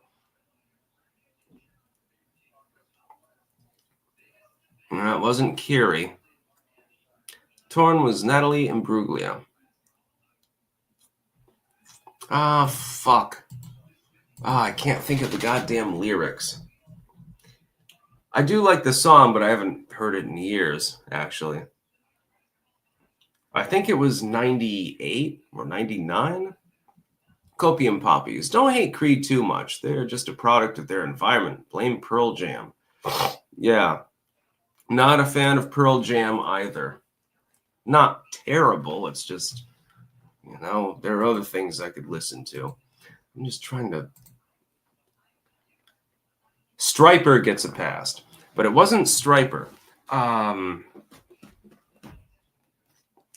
No, it wasn't Kiri. Torn was Natalie Imbruglia. Ah, fuck. I can't think of the goddamn lyrics. I do like the song, but I haven't heard it in years, actually. I think it was 98 or 99. Copium Poppies. Don't hate Creed too much. They're just a product of their environment. Blame Pearl Jam. Yeah. Not a fan of Pearl Jam either. Not terrible. It's just, there are other things I could listen to. I'm just trying to... Striper gets a pass, but it wasn't Striper.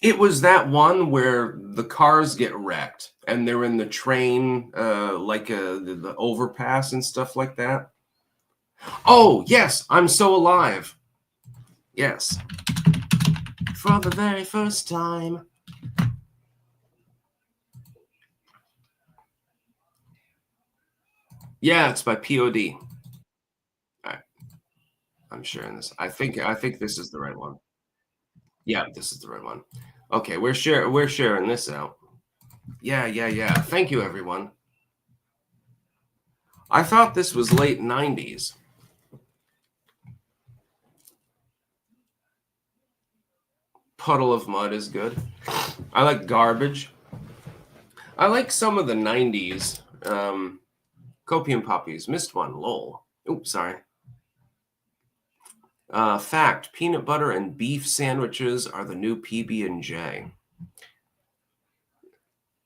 It was that one where the cars get wrecked and they're in the train, the overpass and stuff like that. Oh, yes, I'm So Alive. Yes. For the very first time. Yeah, it's by POD. All right. I'm sharing this. I think this is the right one. Yeah, this is the right one. Okay, we're sharing this out. Yeah. Thank you, everyone. I thought this was late 90s. Puddle of Mud is good. I like Garbage. I like some of the 90s. Copium Puppies. Missed one. Lol. Oops, sorry. Fact, peanut butter and beef sandwiches are the new PB&J.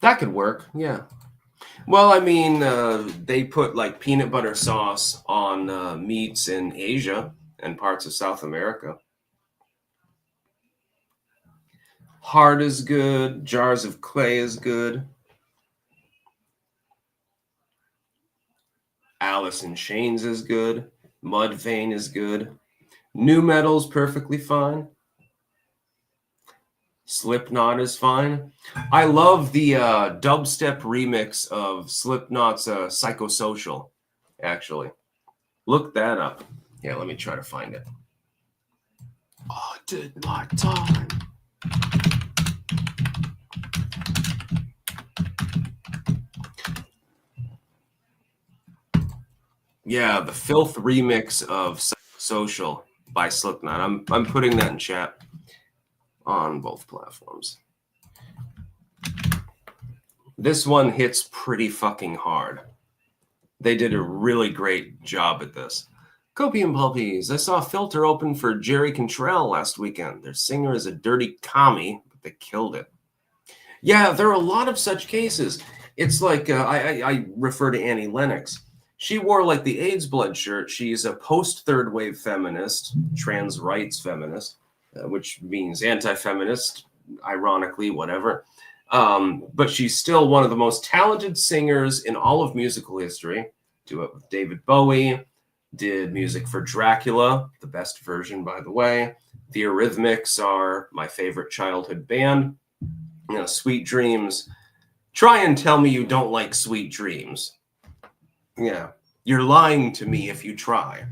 That could work, yeah. Well, I mean, they put like peanut butter sauce on meats in Asia and parts of South America. Heart is good. Jars of Clay is good. Alice in Chains is good. Mudvayne is good. New Metal's perfectly fine. Slipknot is fine. I love the dubstep remix of Slipknot's Psychosocial, actually. Look that up. Yeah, let me try to find it. I did my time. Yeah, the Filth remix of Psychosocial by Slipknot. I'm putting that in chat on both platforms. This one hits pretty fucking hard. They did a really great job at this. Copium Puppies. I saw Filter open for Jerry Cantrell last weekend. Their singer is a dirty commie, but they killed it. Yeah, there are a lot of such cases. It's like, I refer to Annie Lennox. She wore like the AIDS blood shirt. She's a post-third wave feminist, trans rights feminist, which means anti-feminist, ironically, whatever. But she's still one of the most talented singers in all of musical history. Do it with David Bowie, did music for Dracula, the best version, by the way. The Eurythmics are my favorite childhood band. Sweet Dreams. Try and tell me you don't like Sweet Dreams. Yeah, you're lying to me if you try.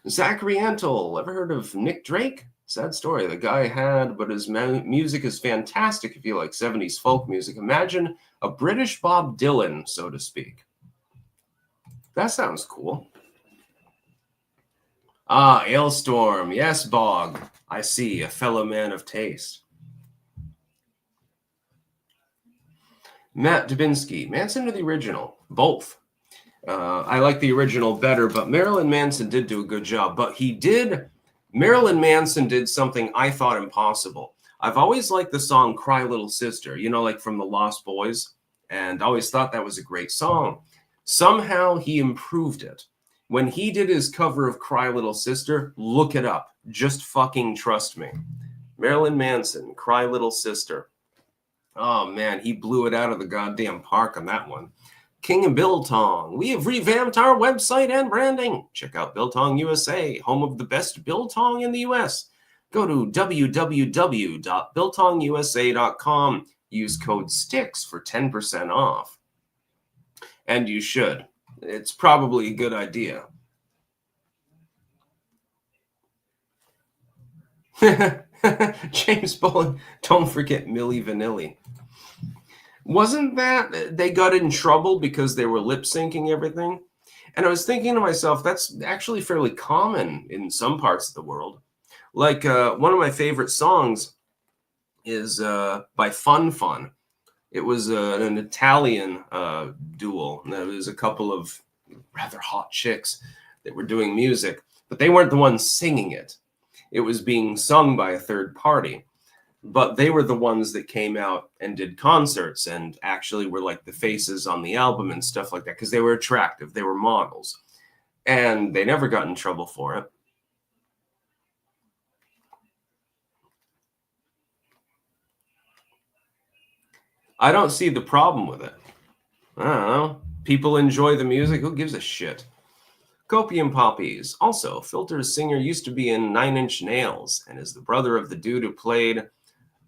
Zachary Antle, ever heard of Nick Drake? Sad story. The guy had, but his music is fantastic if you like 70s folk music. Imagine a British Bob Dylan, so to speak. That sounds cool. Ailstorm. Yes, Bog. I see, a fellow man of taste. Matt Dubinsky. Manson or the original? Both. I like the original better, but Marilyn Manson did do a good job. But Marilyn Manson did something I thought impossible. I've always liked the song Cry Little Sister, like from the Lost Boys, and always thought that was a great song. Somehow he improved it. When he did his cover of Cry Little Sister, look it up. Just fucking trust me. Marilyn Manson, Cry Little Sister. Oh, man, he blew it out of the goddamn park on that one. King of Biltong. We have revamped our website and branding. Check out Biltong USA, home of the best biltong in the U.S. Go to www.biltongusa.com. Use code STICKS for 10% off. And you should. It's probably a good idea. James Bowling. Don't forget Milli Vanilli. Wasn't that they got in trouble because they were lip syncing everything? And I was thinking to myself, that's actually fairly common in some parts of the world. Like one of my favorite songs is by Fun Fun. It was an Italian duel. And there was a couple of rather hot chicks that were doing music, but they weren't the ones singing it. It was being sung by a third party. But they were the ones that came out and did concerts and actually were like the faces on the album and stuff like that because they were attractive. They were models. And they never got in trouble for it. I don't see the problem with it. I don't know. People enjoy the music. Who gives a shit? Copium Poppies. Also, Filter's singer used to be in 9 Inch Nails and is the brother of the dude who played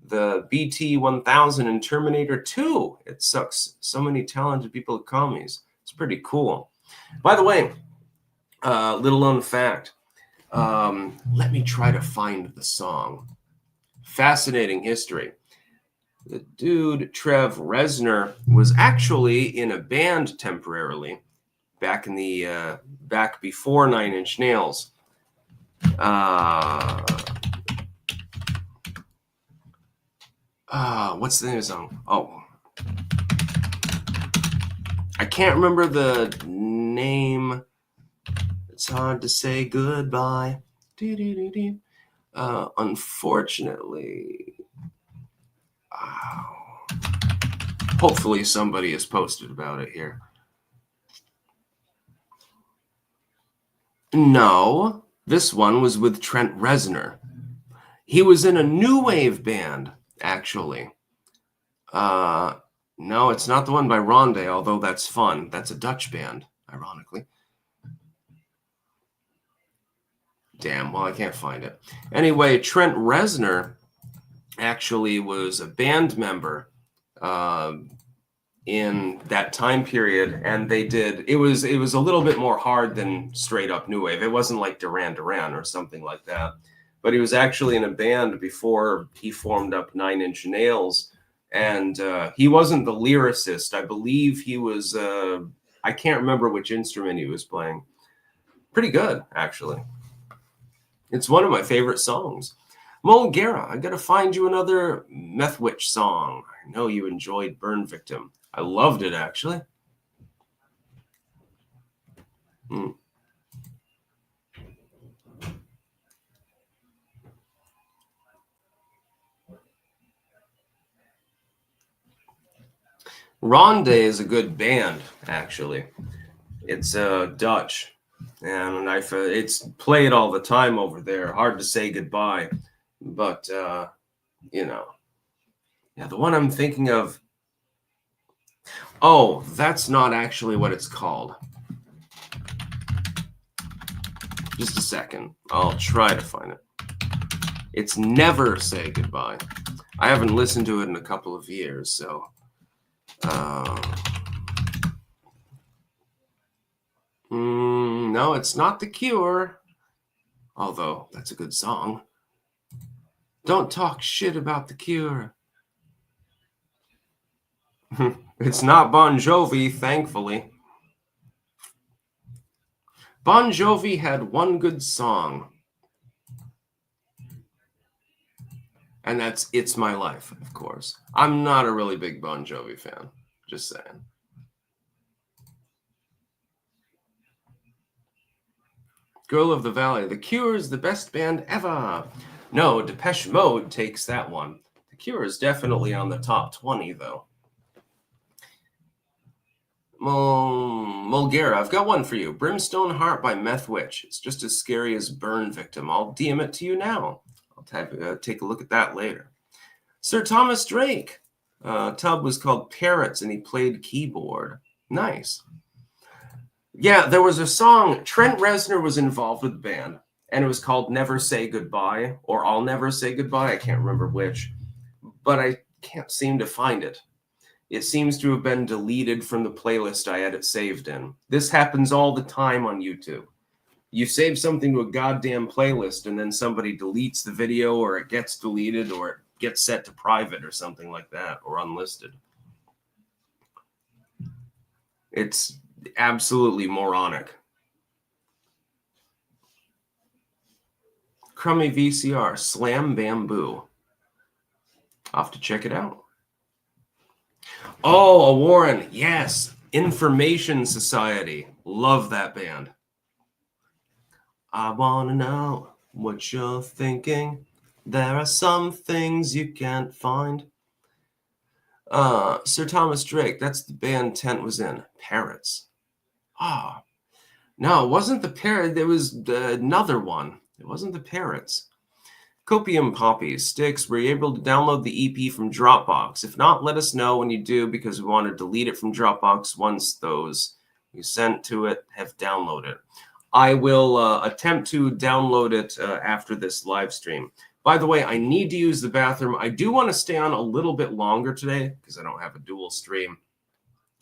the BT-1000 in Terminator 2. It sucks. So many talented people at commies. It's pretty cool. By the way, little known fact. Let me try to find the song. Fascinating history. The dude, Trev Reznor, was actually in a band temporarily back in the back before 9 Inch Nails. What's the name of the song? Oh, I can't remember the name. It's hard to say goodbye. Unfortunately, hopefully somebody has posted about it here. No, this one was with Trent Reznor. He was in a new wave band, actually. No, it's not the one by Ronde, although that's fun. That's a Dutch band, ironically. Damn, well, I can't find it. Anyway, Trent Reznor actually was a band member in that time period, and they did, it was a little bit more hard than straight up new wave. It wasn't like Duran Duran or something like that, but he was actually in a band before he formed up 9 Inch Nails, and he wasn't the lyricist. I believe he was, I can't remember which instrument he was playing. Pretty good, actually. It's one of my favorite songs. Mulgara, I gotta find you another Meth Witch song. I know you enjoyed Burn Victim. I loved it, actually. Ronde is a good band, actually. It's Dutch, and it's played all the time over there. Hard to say goodbye, but you know, yeah, the one I'm thinking of. Oh, that's not actually what it's called. Just a second. I'll try to find it. It's Never Say Goodbye. I haven't listened to it in a couple of years, so. No, it's not The Cure. Although, that's a good song. Don't talk shit about The Cure. It's not Bon Jovi, thankfully. Bon Jovi had one good song. And that's It's My Life, of course. I'm not a really big Bon Jovi fan. Just saying. Girl of the Valley. The Cure is the best band ever. No, Depeche Mode takes that one. The Cure is definitely on the top 20, though. Mulgara, I've got one for you. Brimstone Heart by Meth Witch. It's just as scary as Burn Victim. I'll DM it to you now. I'll take a look at that later. Sir Thomas Drake. Tub was called Parrots, and he played keyboard. Nice. Yeah, there was a song. Trent Reznor was involved with the band, and it was called Never Say Goodbye, or I'll Never Say Goodbye. I can't remember which, but I can't seem to find it. It seems to have been deleted from the playlist I had it saved in. This happens all the time on YouTube. You save something to a goddamn playlist, and then somebody deletes the video, or it gets deleted, or it gets set to private or something like that, or unlisted. It's absolutely moronic. Crummy VCR, Slam Bamboo. I'll have to check it out. Oh, a Warren, yes. Information Society. Love that band. I want to know what you're thinking. There are some things you can't find. Sir Thomas Drake, that's the band Tent was in. Parrots. Ah, no, it wasn't the parrot. There was another one. It wasn't the Parrots. Copium Poppies, Sticks, were you able to download the EP from Dropbox? If not, let us know when you do, because we want to delete it from Dropbox once those you sent to it have downloaded. I will attempt to download it after this live stream. By the way, I need to use the bathroom. I do want to stay on a little bit longer today because I don't have a dual stream.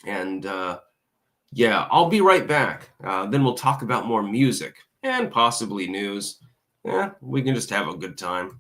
And yeah, I'll be right back. Then we'll talk about more music and possibly news. Yeah, we can just have a good time.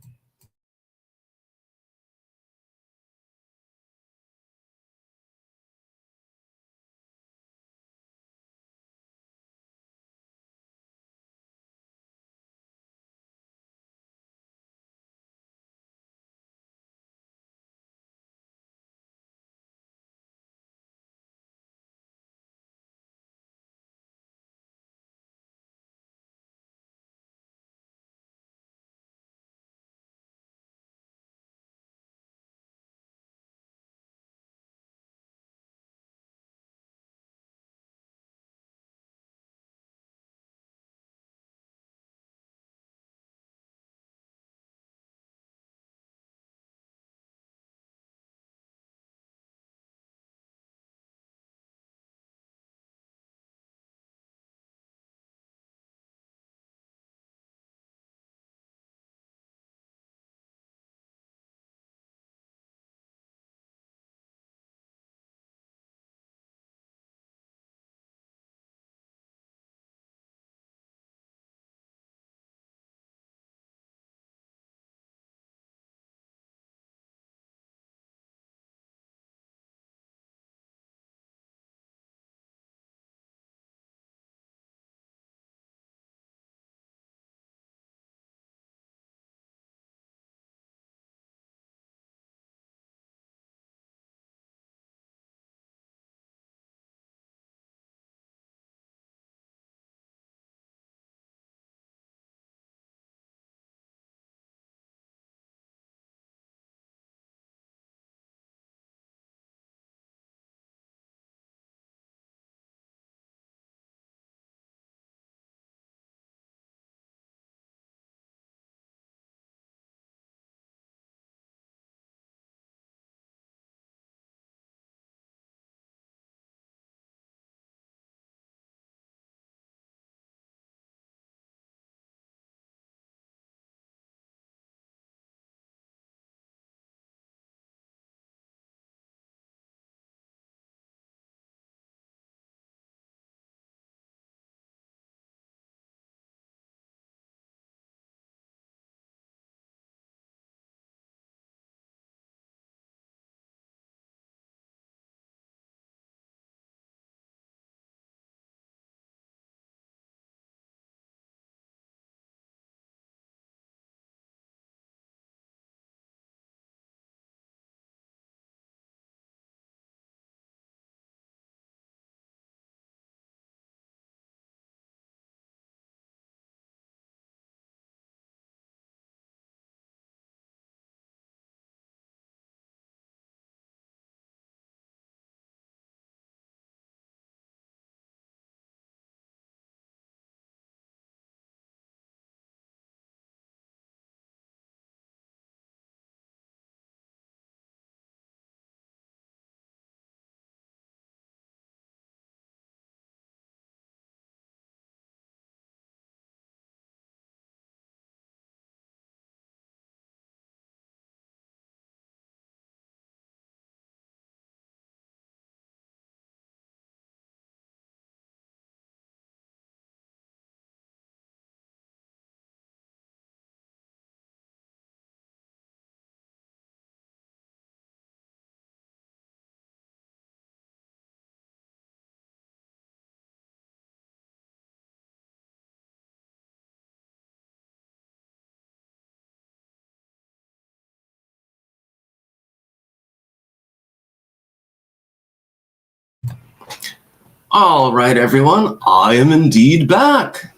All right, everyone, I am indeed back.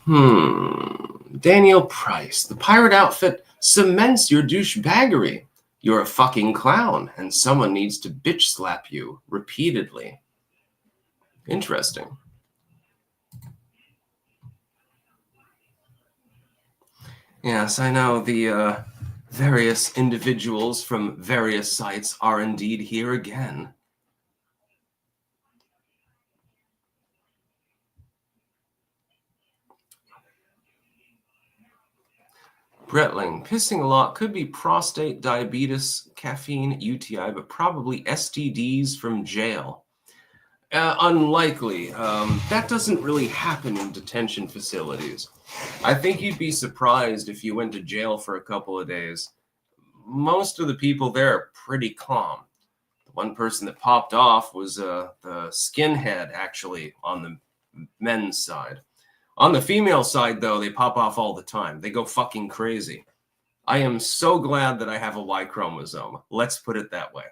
Daniel Price. The pirate outfit cements your douchebaggery. You're a fucking clown, and someone needs to bitch slap you repeatedly. Interesting. Yes, I know the various individuals from various sites are indeed here again. Bretling, pissing a lot could be prostate, diabetes, caffeine, UTI, but probably STDs from jail. Unlikely. That doesn't really happen in detention facilities. I think you'd be surprised if you went to jail for a couple of days. Most of the people there are pretty calm. The one person that popped off was the skinhead, actually, on the men's side. On the female side, though, they pop off all the time. They go fucking crazy. I am so glad that I have a Y chromosome. Let's put it that way.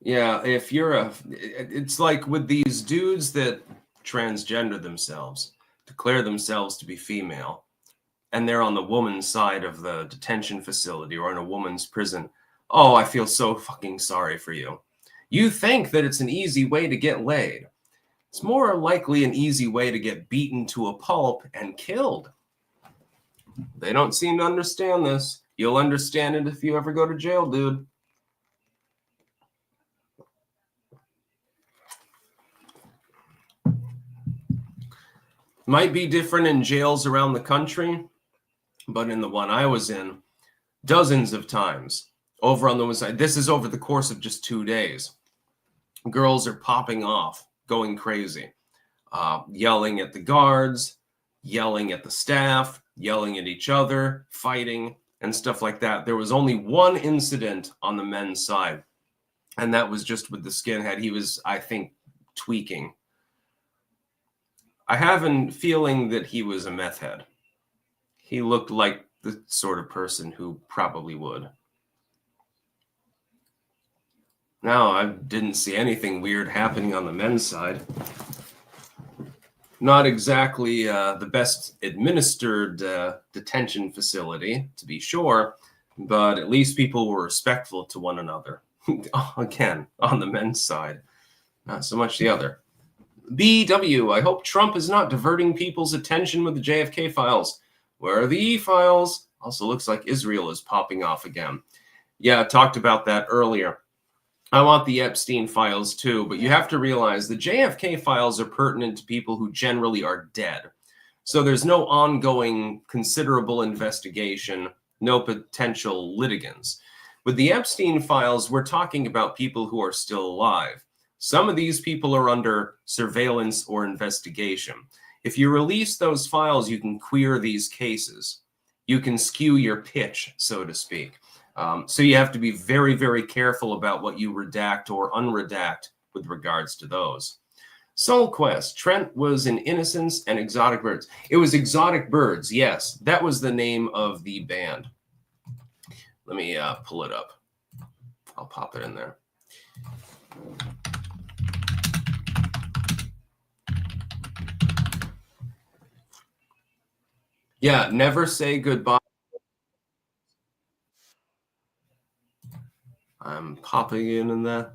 Yeah, if you're it's like with these dudes that transgender themselves, declare themselves to be female, and they're on the woman's side of the detention facility or in a woman's prison. Oh, I feel so fucking sorry for you. You think that it's an easy way to get laid. It's more likely an easy way to get beaten to a pulp and killed. They don't seem to understand this. You'll understand it if you ever go to jail, dude. Might be different in jails around the country, but in the one I was in, dozens of times over on the one side. This is over the course of just 2 days. Girls are popping off, going crazy, yelling at the guards, yelling at the staff, yelling at each other, fighting, and stuff like that. There was only one incident on the men's side, and that was just with the skinhead. He was, I think, tweaking. I have a feeling that he was a meth head. He looked like the sort of person who probably would. No, I didn't see anything weird happening on the men's side. Not exactly the best administered detention facility, to be sure, but at least people were respectful to one another. Again, on the men's side, not so much the other. BW, I hope Trump is not diverting people's attention with the JFK files. Where are the E-files? Also looks like Israel is popping off again. Yeah, I talked about that earlier. I want the Epstein files too, but you have to realize the JFK files are pertinent to people who generally are dead. So there's no ongoing considerable investigation, no potential litigants. With the Epstein files, we're talking about people who are still alive. Some of these people are under surveillance or investigation. If you release those files, you can queer these cases. You can skew your pitch, so to speak. So you have to be very, very careful about what you redact or unredact with regards to those. Soul Quest, Trent was in Innocence and Exotic Birds. It was Exotic Birds, yes. That was the name of the band. Let me pull it up. I'll pop it in there. Yeah, never say goodbye. I'm popping in there.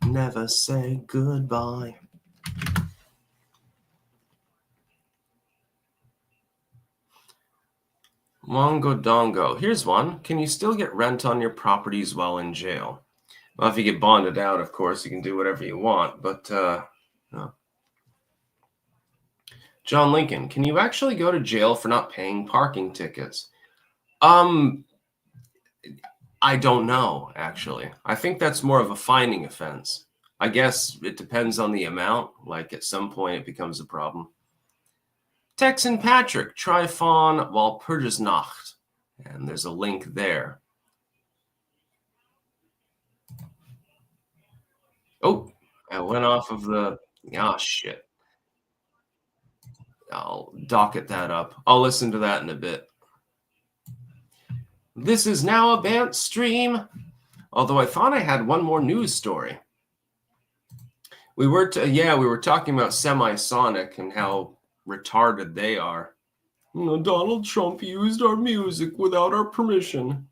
Never say goodbye. Mongo Dongo. Here's one. Can you still get rent on your properties while in jail? Well, if you get bonded out, of course, you can do whatever you want, but no. John Lincoln, can you actually go to jail for not paying parking tickets? I don't know, actually. I think that's more of a finding offense. I guess it depends on the amount. Like at some point it becomes a problem. Texan Patrick, try fawn while Nacht. And there's a link there. Oh, I went off of the... Oh, shit. I'll docket that up. I'll listen to that in a bit. This is now a Bant stream. Although I thought I had one more news story. We were talking about Semisonic and how retarded they are. Donald Trump used our music without our permission.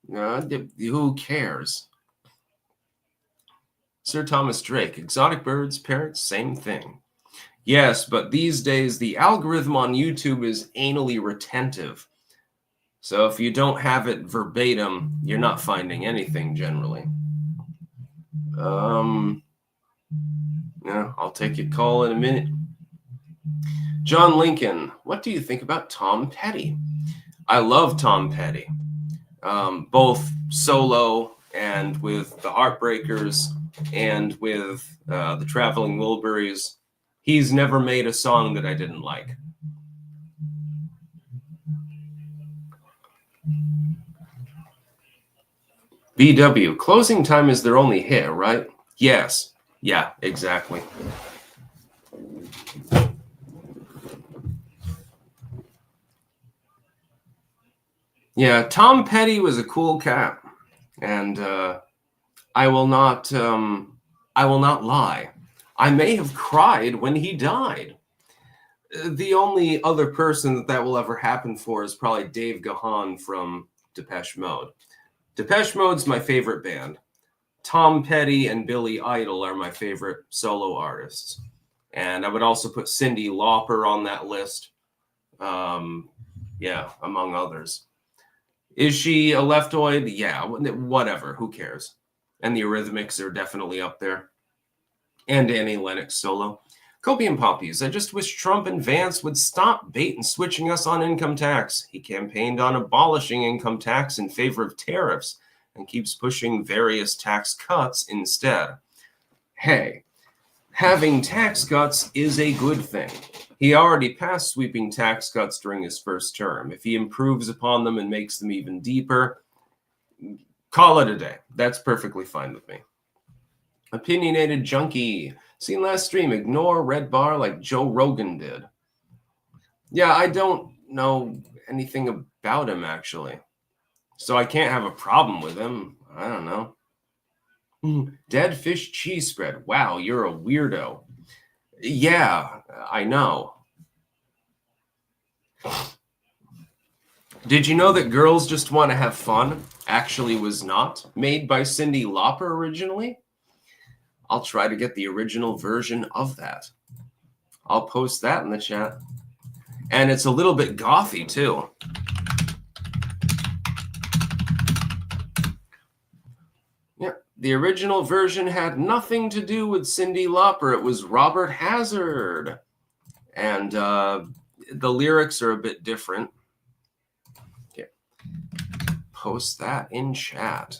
Who cares? Sir Thomas Drake, exotic birds, parrots, same thing. Yes, but these days the algorithm on YouTube is anally retentive. So if you don't have it verbatim, you're not finding anything generally. Yeah, I'll take your call in a minute. John Lincoln, what do you think about Tom Petty? I love Tom Petty, both solo and with the Heartbreakers and with the Traveling Wilburys. He's never made a song that I didn't like. BW, closing time is their only hit, right? Yes. Yeah, exactly. Yeah, Tom Petty was a cool cat, and I will not lie. I may have cried when he died. The only other person that will ever happen for is probably Dave Gahan from Depeche Mode. Depeche Mode's my favorite band. Tom Petty and Billy Idol are my favorite solo artists. And I would also put Cyndi Lauper on that list. Yeah, among others. Is she a leftoid? Yeah, whatever. Who cares? And the Eurythmics are definitely up there. And Annie Lennox solo. Copium Poppies, I just wish Trump and Vance would stop bait and switching us on income tax. He campaigned on abolishing income tax in favor of tariffs and keeps pushing various tax cuts instead. Hey, having tax cuts is a good thing. He already passed sweeping tax cuts during his first term. If he improves upon them and makes them even deeper, call it a day. That's perfectly fine with me. Opinionated Junkie. Seen last stream, ignore red bar like Joe Rogan did. Yeah, I don't know anything about him, actually. So I can't have a problem with him. I don't know. Dead fish cheese spread. Wow, you're a weirdo. Yeah, I know. Did you know that Girls Just Want to Have Fun actually was not made by Cyndi Lauper originally? I'll try to get the original version of that. I'll post that in the chat. And it's a little bit gothy, too. Yeah, the original version had nothing to do with Cyndi Lauper. It was Robert Hazard. And the lyrics are a bit different. Okay. Post that in chat.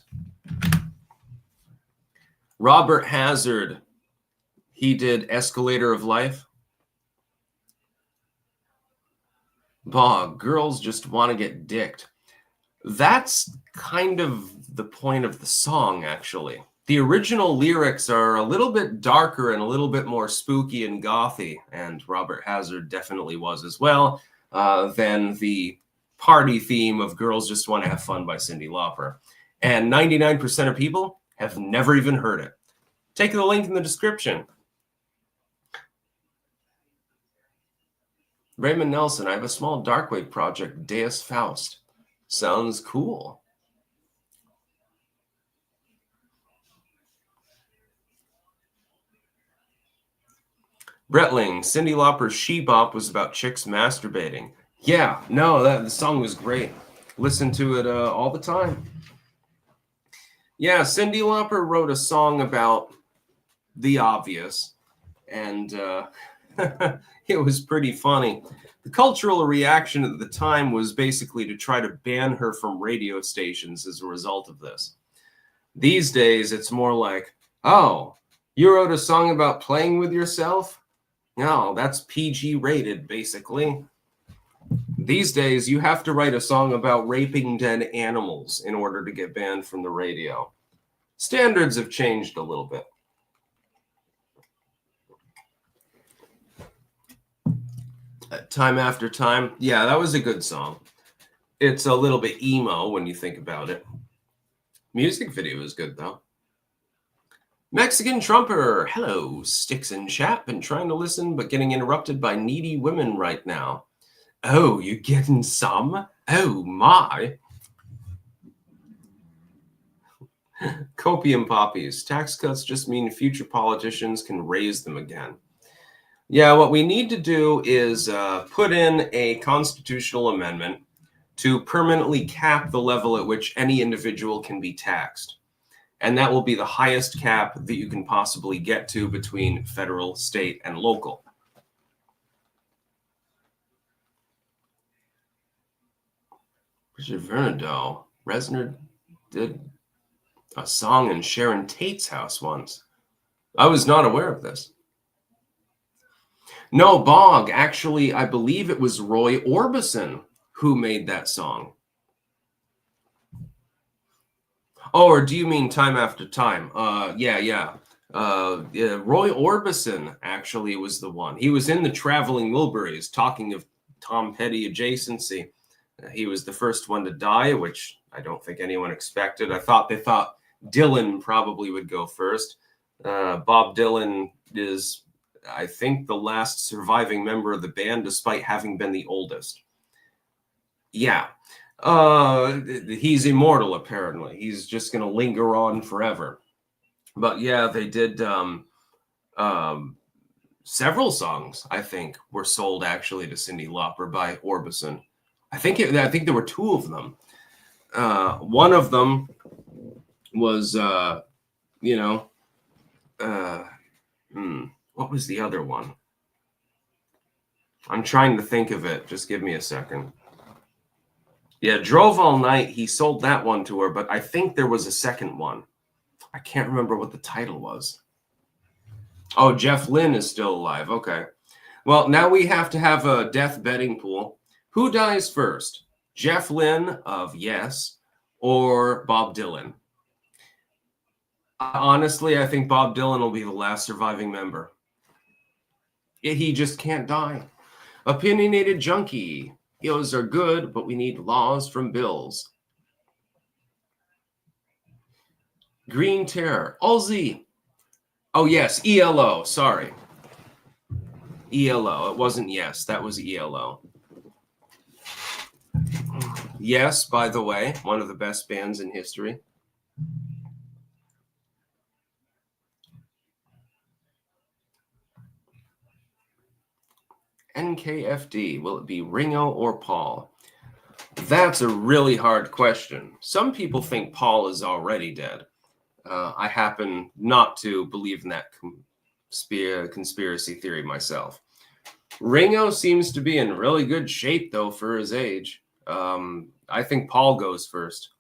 Robert Hazard, he did Escalator of Life. Girls just want to get dicked. That's kind of the point of the song, actually. The original lyrics are a little bit darker and a little bit more spooky and gothy, and Robert Hazard definitely was as well, than the party theme of Girls Just Want to Have Fun by Cyndi Lauper. And 99% of people have never even heard it. Take the link in the description. Raymond Nelson, I have a small darkwave project, Deus Faust. Sounds cool. Bretling, Cyndi Lauper's She Bop was about chicks masturbating. Yeah, no, the song was great. Listen to it all the time. Yeah, Cyndi Lauper wrote a song about the obvious, and it was pretty funny. The cultural reaction at the time was basically to try to ban her from radio stations as a result of this. These days, it's more like, oh, you wrote a song about playing with yourself? No, that's PG rated, basically. These days, you have to write a song about raping dead animals in order to get banned from the radio. Standards have changed a little bit. Time After Time. Yeah, that was a good song. It's a little bit emo when you think about it. Music video is good, though. Mexican Trumper. Hello, Sticks and Chat. Been trying to listen, but getting interrupted by needy women right now. Oh, you getting some? Oh, my. Copium poppies. Tax cuts just mean future politicians can raise them again. Yeah, what we need to do is put in a constitutional amendment to permanently cap the level at which any individual can be taxed. And that will be the highest cap that you can possibly get to between federal, state, and local. Richard Vernadoe. Reznor did a song in Sharon Tate's house once. I was not aware of this. No, Bog. Actually, I believe it was Roy Orbison who made that song. Oh, or do you mean Time After Time? Yeah. Roy Orbison actually was the one. He was in the Traveling Wilburys, talking of Tom Petty adjacency. He was the first one to die, which I don't think anyone expected. They thought Dylan probably would go first. Bob Dylan is, I think, the last surviving member of the band, despite having been the oldest. Yeah. He's immortal, apparently. He's just going to linger on forever. But yeah, they did several songs, I think, were sold actually to Cyndi Lauper by Orbison. I think there were two of them. One of them was, what was the other one? I'm trying to think of it. Just give me a second. Yeah, Drove All Night. He sold that one to her, but I think there was a second one. I can't remember what the title was. Oh, Jeff Lynne is still alive. Okay. Well, now we have to have a death betting pool. Who dies first? Jeff Lynne of Yes or Bob Dylan? Honestly, I think Bob Dylan will be the last surviving member. He just can't die. Opinionated Junkie. EOs are good, but we need laws from bills. Green Terror. Aussie. Oh, yes. ELO. Sorry. ELO. It wasn't Yes. That was ELO. Yes, by the way, one of the best bands in history. NKFD. Will it be Ringo or Paul? That's a really hard question. Some people think Paul is already dead. I happen not to believe in that conspiracy theory myself. Ringo seems to be in really good shape, though, for his age. I think Paul goes first.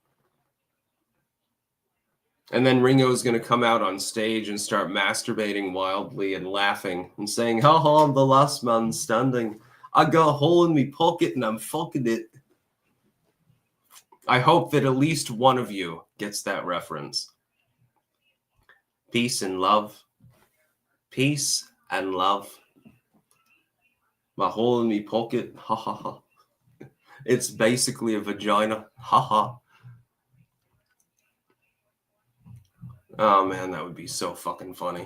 And then Ringo's going to come out on stage and start masturbating wildly and laughing and saying, "Ha, I'm the last man standing. I got a hole in me pocket and I'm fucking it." I hope that at least one of you gets that reference. Peace and love. Peace and love. My hole in me pocket. Ha ha ha. It's basically a vagina. Ha ha. Oh man, that would be so fucking funny.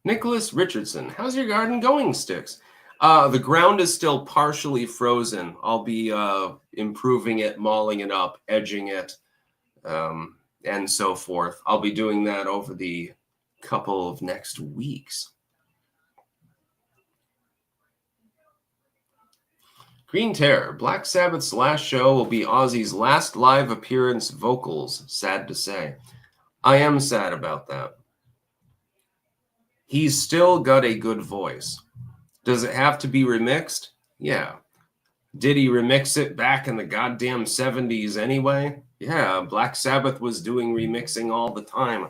Nicholas Richardson. How's your garden going, Sticks? The ground is still partially frozen. I'll be improving it, mauling it up, edging it, and so forth. I'll be doing that over the couple of next weeks. Green Terror. Black Sabbath's last show will be Ozzy's last live appearance vocals. Sad to say. I am sad about that. He's still got a good voice. Does it have to be remixed? Yeah. Did he remix it back in the goddamn 70s anyway? Yeah, Black Sabbath was doing remixing all the time.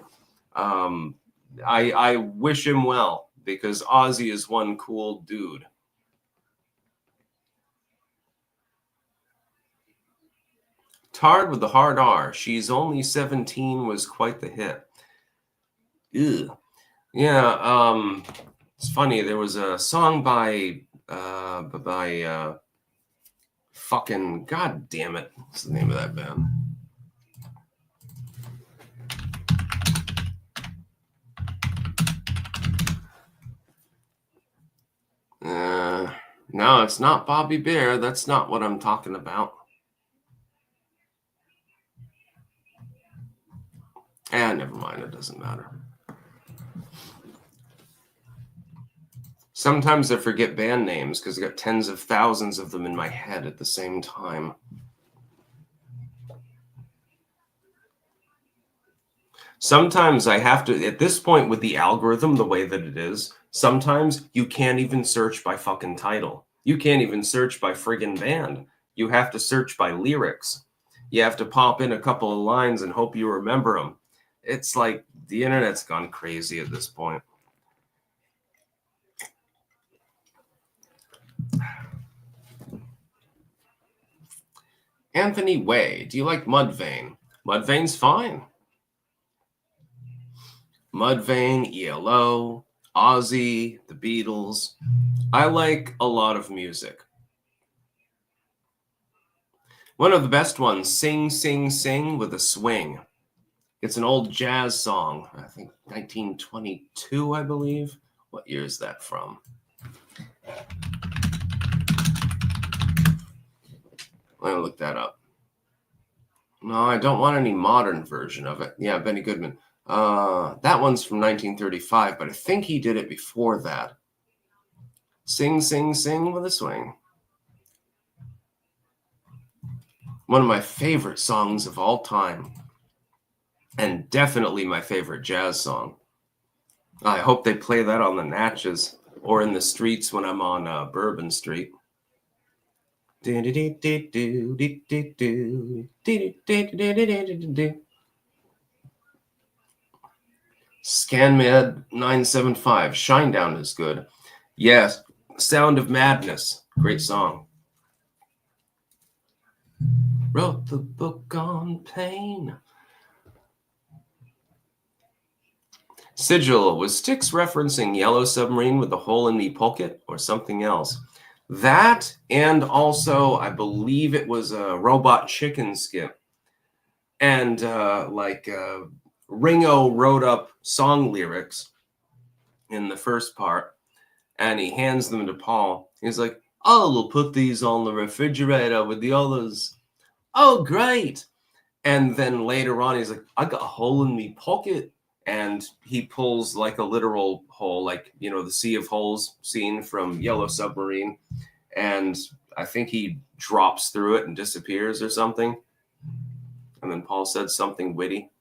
I wish him well, because Ozzy is one cool dude. Tard with the hard R. She's only 17 was quite the hit. Ew. Yeah, it's funny. There was a song by fucking, god damn it. What's the name of that band? No, it's not Bobby Bear. That's not what I'm talking about. Never mind. It doesn't matter. Sometimes I forget band names because I got tens of thousands of them in my head at the same time. Sometimes I have to, at this point with the algorithm, the way that it is, sometimes you can't even search by fucking title. You can't even search by friggin' band. You have to search by lyrics. You have to pop in a couple of lines and hope you remember them. It's like the internet's gone crazy at this point. Anthony Way, do you like Mudvayne? Mudvayne's fine. Mudvayne, ELO, Ozzy, the Beatles. I like a lot of music. One of the best ones, Sing, Sing, Sing with a Swing. It's an old jazz song, I think 1922, I believe. What year is that from? Let me look that up. No, I don't want any modern version of it. Yeah, Benny Goodman. That one's from 1935, but I think he did it before that. Sing, Sing, Sing with a Swing. One of my favorite songs of all time. And definitely my favorite jazz song. I hope they play that on the Natchez or in the streets when I'm on Bourbon Street. ScanMed 975. Shinedown is good. Yes. Sound of Madness. Great song. Wrote the book on pain. Sigil, was Styx referencing Yellow Submarine with the hole in the pocket or something else? That, and also I believe it was a Robot Chicken skit. And Ringo wrote up song lyrics in the first part, and he hands them to Paul. He's like, "Oh, we'll put these on the refrigerator with the others." "Oh, great." And then later on, he's like, "I got a hole in me pocket." And he pulls like a literal hole, like, you know, the Sea of Holes scene from Yellow Submarine. And I think he drops through it and disappears or something. And then Paul said something witty.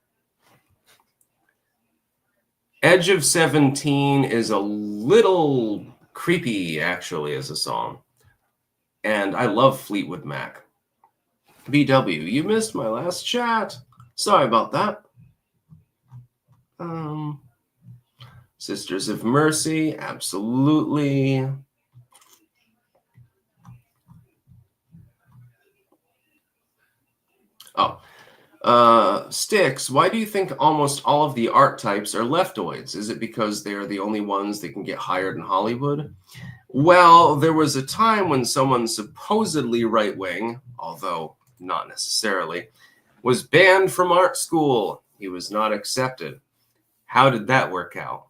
Edge of 17 is a little creepy, actually, as a song. And I love Fleetwood Mac. BW, you missed my last chat. Sorry about that. Sisters of Mercy, absolutely. Styx, why do you think almost all of the art types are leftoids? Is it because they're the only ones that can get hired in Hollywood? Well, there was a time when someone supposedly right-wing, although not necessarily, was banned from art school. He was not accepted. How did that work out?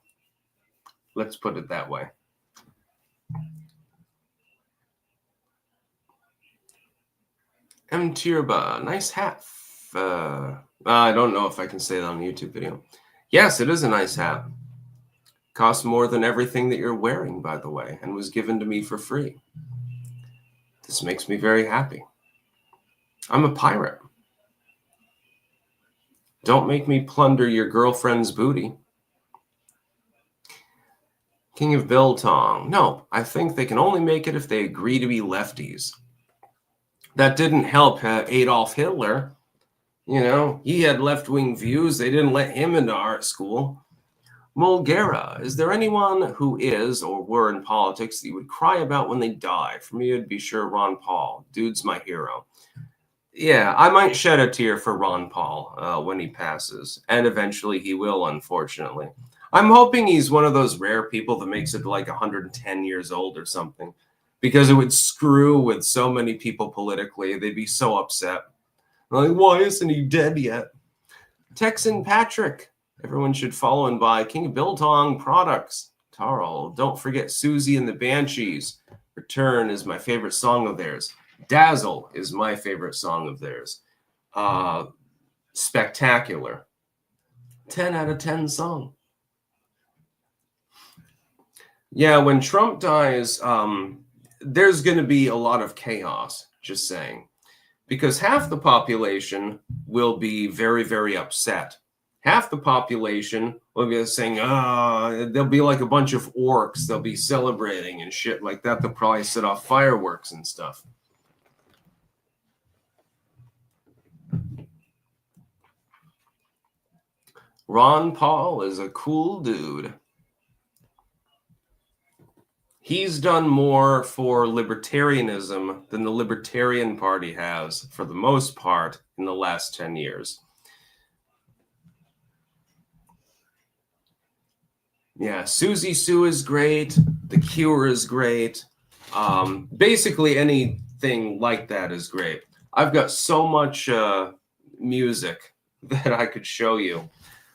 Let's put it that way. M. Tirba, nice hat. I don't know if I can say that on a YouTube video. Yes, it is a nice hat. Costs more than everything that you're wearing, by the way, and was given to me for free. This makes me very happy. I'm a pirate. Don't make me plunder your girlfriend's booty. King of Biltong. No, I think they can only make it if they agree to be lefties. That didn't help Adolf Hitler. You know, he had left-wing views. They didn't let him into art school. Mulgera, is there anyone who is or were in politics that you would cry about when they die? For me, it'd be sure Ron Paul. Dude's my hero. Yeah, I might shed a tear for Ron Paul when he passes. And eventually he will, unfortunately. I'm hoping he's one of those rare people that makes it to like 110 years old or something. Because it would screw with so many people politically. They'd be so upset. Like, why isn't he dead yet? Texan Patrick. Everyone should follow and buy King of Biltong products. Tarl. Don't forget Susie and the Banshees. Return is my favorite song of theirs. Dazzle is my favorite song of theirs. Spectacular. 10 out of 10 song. Yeah, when Trump dies, there's going to be a lot of chaos, just saying. Because half the population will be very, very upset. Half the population will be saying, they'll be like a bunch of orcs. They'll be celebrating and shit like that. They'll probably set off fireworks and stuff. Ron Paul is a cool dude. He's done more for libertarianism than the Libertarian Party has, for the most part, in the last 10 years. Yeah, Susie Sue is great. The Cure is great. Basically, anything like that is great. I've got so much music that I could show you,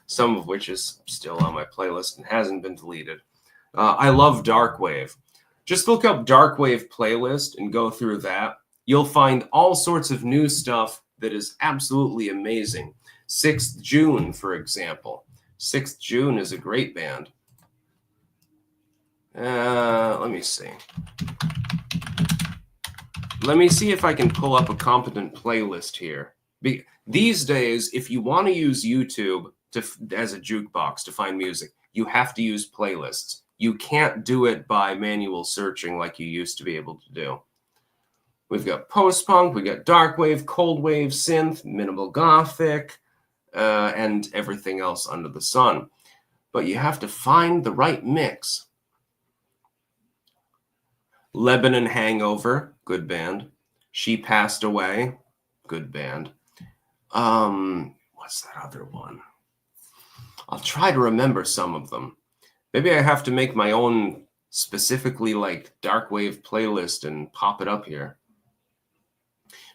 some of which is still on my playlist and hasn't been deleted. I love Darkwave. Just look up Darkwave playlist and go through that. You'll find all sorts of new stuff that is absolutely amazing. 6th June, for example. 6th June is a great band. Let me see. Let me see if I can pull up a competent playlist here. These days, if you want to use YouTube as a jukebox to find music, you have to use playlists. You can't do it by manual searching like you used to be able to do. We've got post-punk, we got dark wave, cold wave, synth, minimal gothic, and everything else under the sun. But you have to find the right mix. Lebanon Hangover, good band. She Passed Away, good band. What's that other one? I'll try to remember some of them. Maybe I have to make my own specifically like dark wave playlist and pop it up here.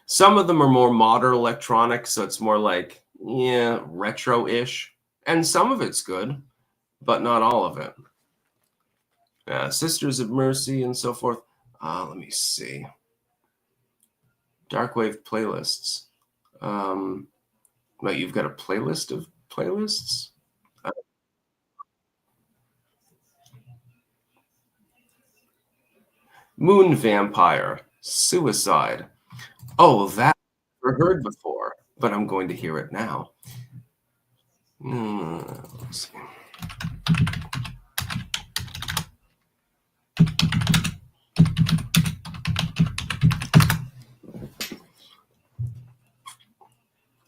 Some of them are more modern electronic, so it's more like, yeah, retro-ish. And some of it's good, but not all of it. Sisters of Mercy and so forth. Let me see. Dark wave playlists. Wait, you've got a playlist of playlists? Moon Vampire, Suicide. Oh, that I've never heard before, but I'm going to hear it now. Let's see.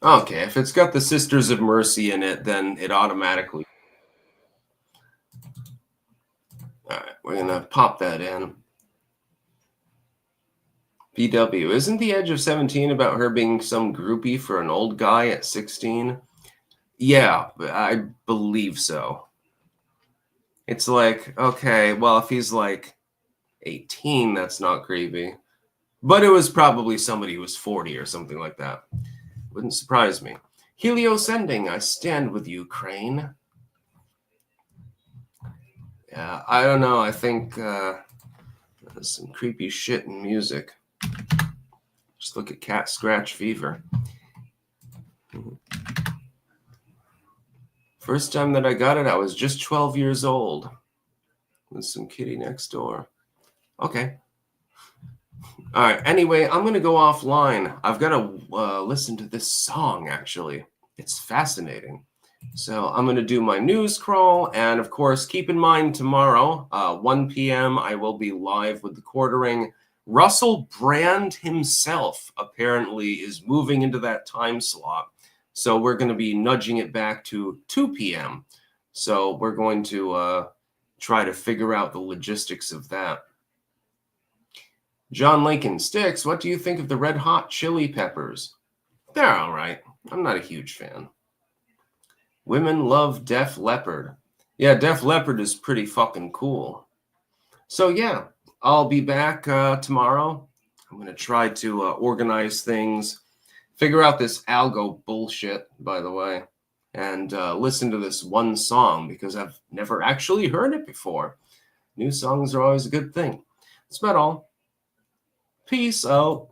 Okay, if it's got the Sisters of Mercy in it, then it automatically... All right, we're going to pop that in. BW, isn't The Edge of 17 about her being some groupie for an old guy at 16? Yeah, I believe so. It's like, okay, well, if he's like 18, that's not creepy. But it was probably somebody who was 40 or something like that. Wouldn't surprise me. Helio Sending, I stand with you, Crane. Yeah, I don't know. I think there's some creepy shit in music. Just look at Cat Scratch Fever. First time that I got it, I was just 12 years old. With some kitty next door. Okay. All right. Anyway, I'm going to go offline. I've got to listen to this song, actually. It's fascinating. So I'm going to do my news crawl. And, of course, keep in mind tomorrow, 1 p.m., I will be live with the quartering. Russell Brand himself apparently is moving into that time slot. So we're going to be nudging it back to 2 p.m. So we're going to try to figure out the logistics of that. John Lincoln Sticks, what do you think of the Red Hot Chili Peppers? They're all right. I'm not a huge fan. Women love Def Leppard. Yeah, Def Leppard is pretty fucking cool. So yeah, I'll be back tomorrow. I'm going to try to organize things, figure out this algo bullshit, by the way, and listen to this one song because I've never actually heard it before. New songs are always a good thing. That's about all. Peace out.